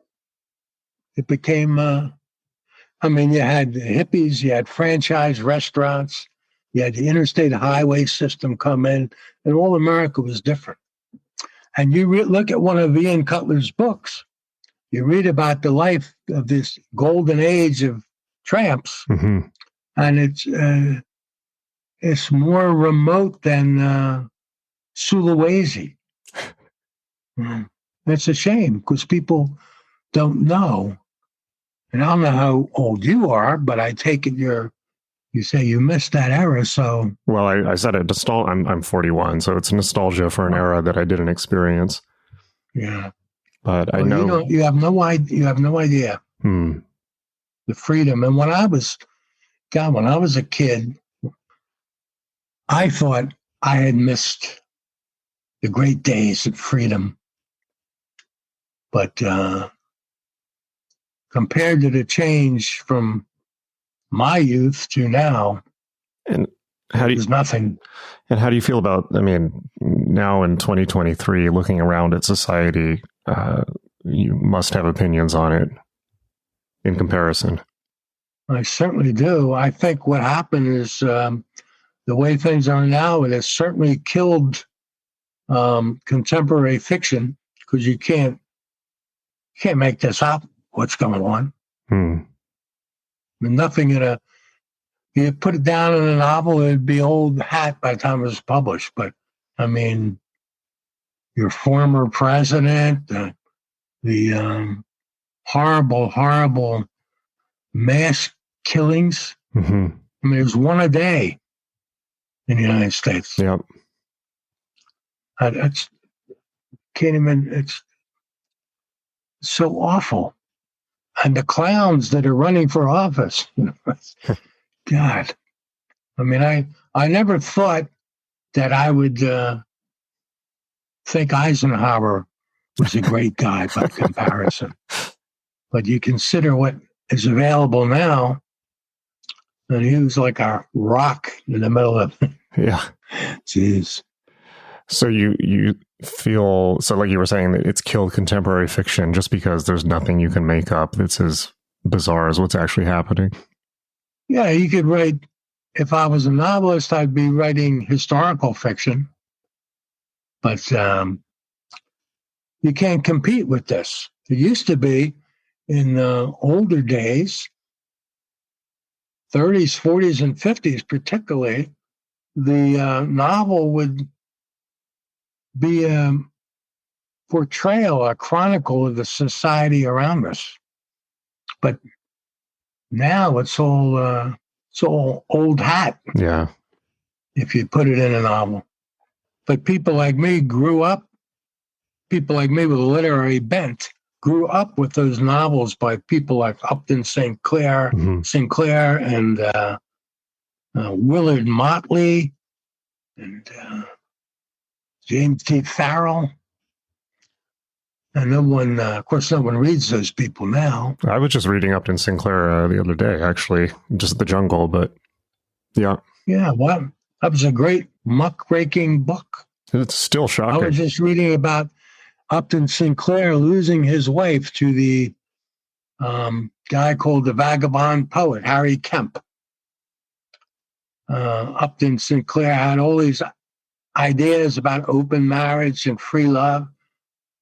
became, you had the hippies, you had franchise restaurants, you had the interstate highway system come in, and all America was different. And you look at one of Ian Cutler's books, you read about the life of this golden age of tramps, and it's more remote than Sulawesi. It's a shame, because people don't know. And I don't know how old you are, but I take it you're you say you missed that era. So, well, I said it. I'm 41, so it's nostalgia for an era that I didn't experience. Yeah, but I know you have no idea. You have no idea the freedom. And when I was a kid, I thought I had missed the great days of freedom. But compared to the change from my youth to now, and there's nothing. And how do you feel about, I mean, now in 2023, looking around at society, you must have opinions on it in comparison. I certainly do. I think what happened is the way things are now, it has certainly killed contemporary fiction, because you can't make this up, what's going on. I mean, nothing you put it down in a novel, it'd be old hat by the time it was published. But I mean, your former president, the horrible mass killings. I mean, there's one a day in the United States. Yep. It's so awful. And the clowns that are running for office, God. I mean, I never thought that I would think Eisenhower was a great guy by comparison. But you consider what is available now, and he was like a rock in the middle of it. Yeah. Jeez. So you feel, so like you were saying, that it's killed contemporary fiction just because there's nothing you can make up that's as bizarre as what's actually happening. Yeah, you could write, if I was a novelist, I'd be writing historical fiction. But you can't compete with this. It used to be, in the older days, 30s, 40s, and 50s particularly, the novel would be a portrayal, a chronicle of the society around us. But now it's all old hat. Yeah. If you put it in a novel. But people like me with a literary bent, grew up with those novels by people like Upton Sinclair and Willard Motley and James T. Farrell. And no one reads those people now. I was just reading Upton Sinclair the other day, actually, just The Jungle, but yeah. Yeah, well, that was a great muckraking book. It's still shocking. I was just reading about Upton Sinclair losing his wife to the guy called the vagabond poet, Harry Kemp. Upton Sinclair had all these ideas about open marriage and free love.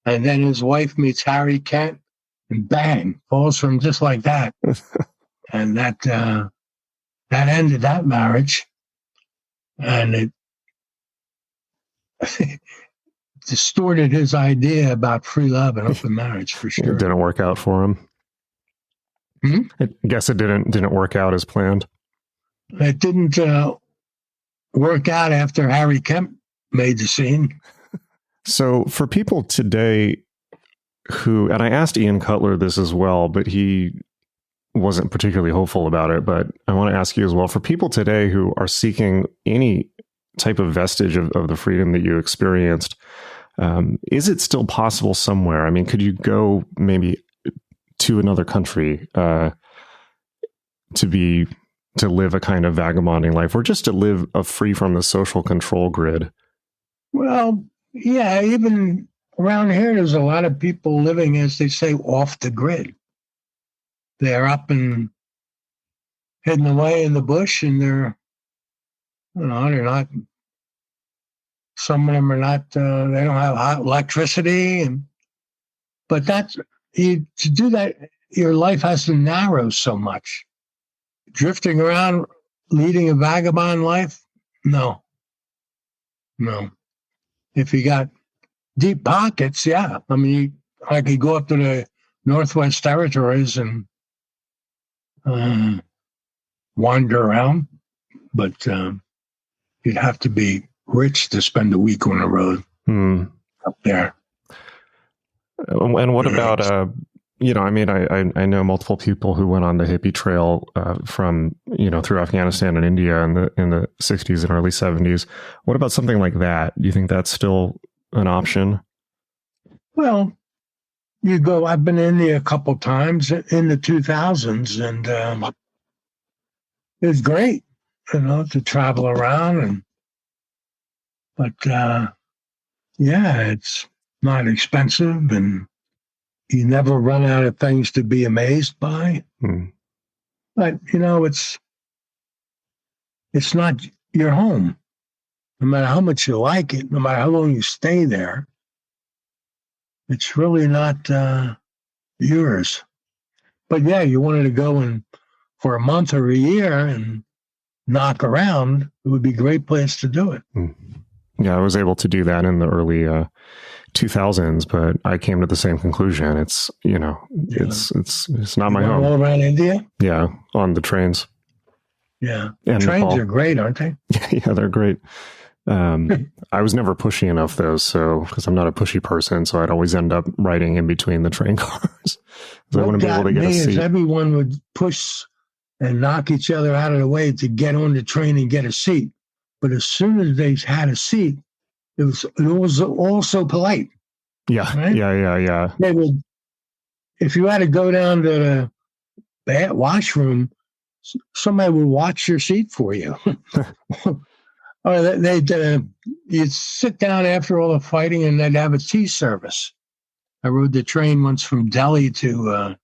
And then his wife meets Harry Kemp and bang, falls from just like that. And that ended that marriage. And it distorted his idea about free love and open marriage, for sure. It didn't work out for him. I guess it didn't work out as planned. It didn't work out after Harry Kemp made the scene. So for people today who, and I asked Ian Cutler this as well, but he wasn't particularly hopeful about it, but I want to ask you as well, for people today who are seeking any type of vestige of the freedom that you experienced, is it still possible somewhere? I mean, could you go maybe to another country to live a kind of vagabonding life, or just to live free from the social control grid? Well, yeah, even around here, there's a lot of people living, as they say, off the grid. They're up and hidden away in the bush, and they're not, some of them are not, they don't have hot electricity. But to do that, your life has to narrow so much. Drifting around, leading a vagabond life? No. If you got deep pockets, yeah. I mean, I could go up to the Northwest Territories and wander around. but you'd have to be rich to spend a week on the road up there. And what about, I mean, I know multiple people who went on the hippie trail from, through Afghanistan and India in the 60s and early 70s. What about something like that? Do you think that's still an option? Well, I've been in India a couple times in the 2000s, and it was great, to travel around. But it's not expensive, and you never run out of things to be amazed by. But, it's not your home. No matter how much you like it, no matter how long you stay there, it's really not yours. But yeah, you wanted to go in for a month or a year and knock around, it would be a great place to do it. Yeah, I was able to do that in the early 2000s, but I came to the same conclusion. It's, it's not my home. All around India? Yeah, on the trains. Yeah. And trains are great, aren't they? Yeah, they're great. I was never pushy enough, though, because I'm not a pushy person, so I'd always end up riding in between the train cars. So I wouldn't be able to get a seat. Everyone would push and knock each other out of the way to get on the train and get a seat. But as soon as they had a seat, it was all so polite. Yeah, right? Yeah. They would, if you had to go down to the washroom, somebody would watch your seat for you. Or you'd sit down after all the fighting, and they'd have a tea service. I rode the train once from Delhi to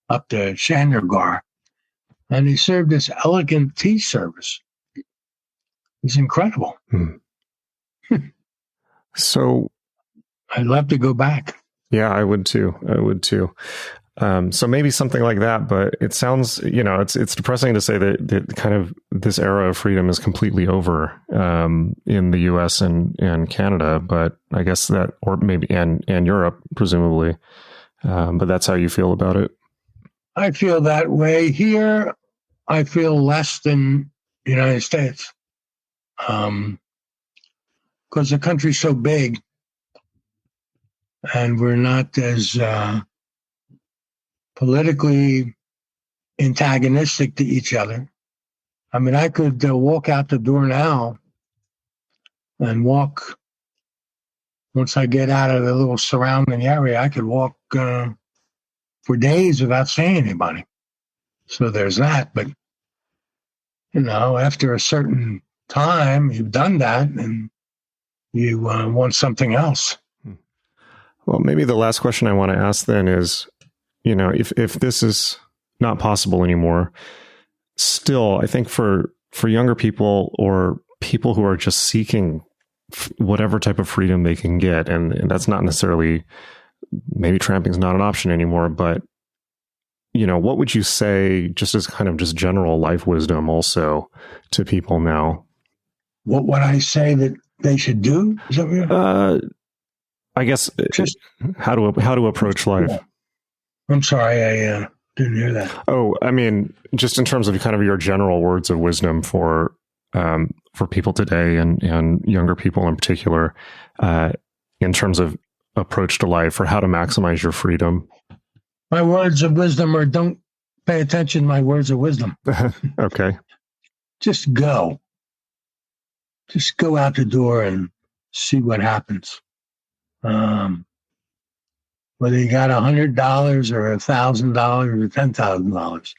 up to Chandigarh, and they served this elegant tea service. It's incredible. So I'd love to go back. Yeah, I would too. So maybe something like that, but it sounds, it's depressing to say that kind of this era of freedom is completely over in the US and Canada, but I guess that, or maybe, and Europe, presumably. But that's how you feel about it. I feel that way. Here, I feel less than the United States. Because the country's so big and we're not as politically antagonistic to each other. I mean, I could walk out the door now and walk, once I get out of the little surrounding area, I could walk for days without seeing anybody. So there's that. But, after a certain time, you've done that and you want something else. Well, maybe the last question I want to ask then is, if this is not possible anymore, still, I think for younger people or people who are just seeking whatever type of freedom they can get, and that's not necessarily, maybe tramping is not an option anymore, but, what would you say just as kind of just general life wisdom also to people now? What would I say that they should do? Is that what I guess just how to approach life. Yeah. I'm sorry, I didn't hear that. Oh, I mean, just in terms of kind of your general words of wisdom for people today and younger people in particular, in terms of approach to life or how to maximize your freedom. My words of wisdom are don't pay attention to my words of wisdom. Okay. Just go. Just go out the door and see what happens. Whether you got $100 or $1,000 or $10,000,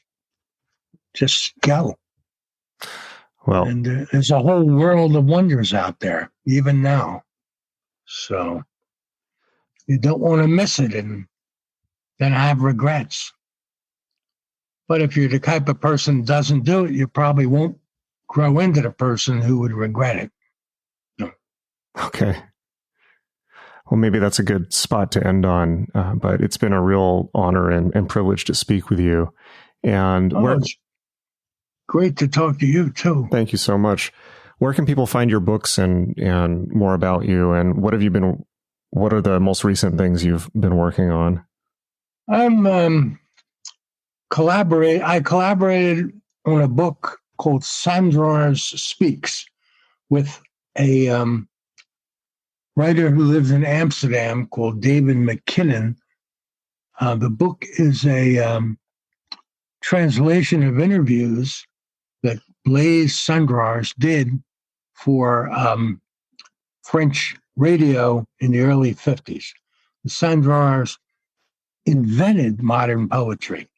just go. Well, and there's a whole world of wonders out there, even now. So you don't want to miss it and then have regrets. But if you're the type of person who doesn't do it, you probably won't grow into the person who would regret it. No. Okay. Well, maybe that's a good spot to end on, but it's been a real honor and privilege to speak with you. And it's great to talk to you, too. Thank you so much. Where can people find your books and more about you? And what are the most recent things you've been working on? I collaborated on a book called Sandrars Speaks with a writer who lives in Amsterdam called David McKinnon. The book is a translation of interviews that Blaise Sandrars did for French radio in the early 50s. The Sandrars invented modern poetry.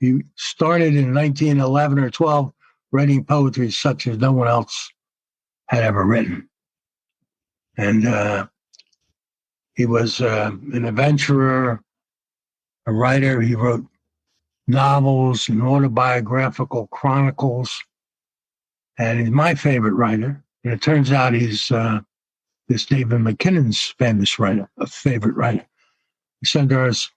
He started in 1911 or 12 writing poetry such as no one else had ever written. And he was an adventurer, a writer. He wrote novels and autobiographical chronicles. And he's my favorite writer. And it turns out he's this David McKinnon's famous writer, a favorite writer. Sandrars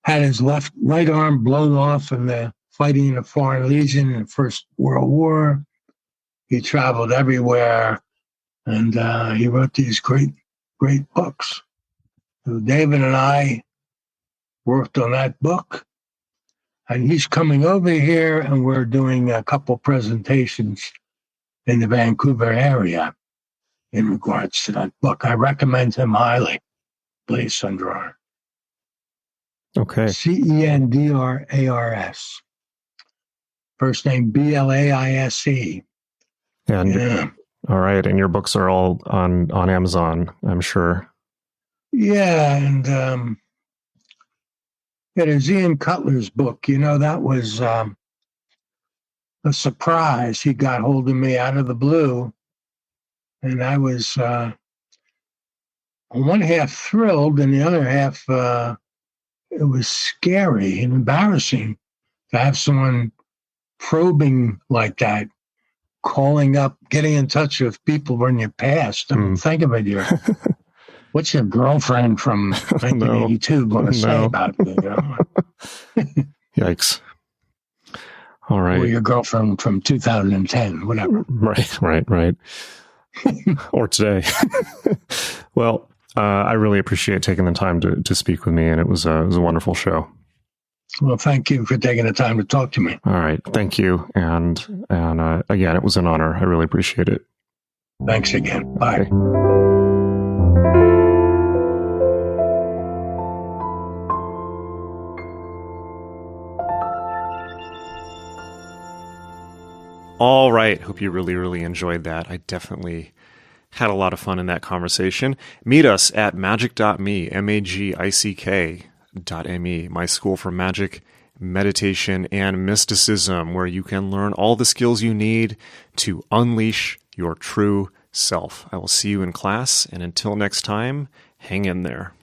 had his right arm blown off in the fighting in the Foreign Legion in the First World War. He traveled everywhere, and he wrote these great books. So David and I worked on that book, and he's coming over here, and we're doing a couple presentations in the Vancouver area in regards to that book. I recommend him highly, Blaise Sandrars. Okay. Cendras. First name Blaise. And yeah. All right. And your books are all on Amazon, I'm sure. Yeah. And there's Ian Cutler's book. That was a surprise. He got hold of me out of the blue. And I was on one half thrilled, and the other half, it was scary and embarrassing to have someone probing like that, calling up, getting in touch with people from your past. I mean, think of it. What's your girlfriend from 1982 going to say about you? Yikes. All right. Or your girlfriend from 2010, whatever. Right. Or today. Well, I really appreciate taking the time to speak with me, and it was a wonderful show. Well, thank you for taking the time to talk to me. All right, thank you, and again, it was an honor. I really appreciate it. Thanks again. Bye. Okay. All right. Hope you really enjoyed that. I definitely had a lot of fun in that conversation. Meet us at magick.me, magick.me, my school for magic, meditation, and mysticism, where you can learn all the skills you need to unleash your true self. I will see you in class, and until next time, hang in there.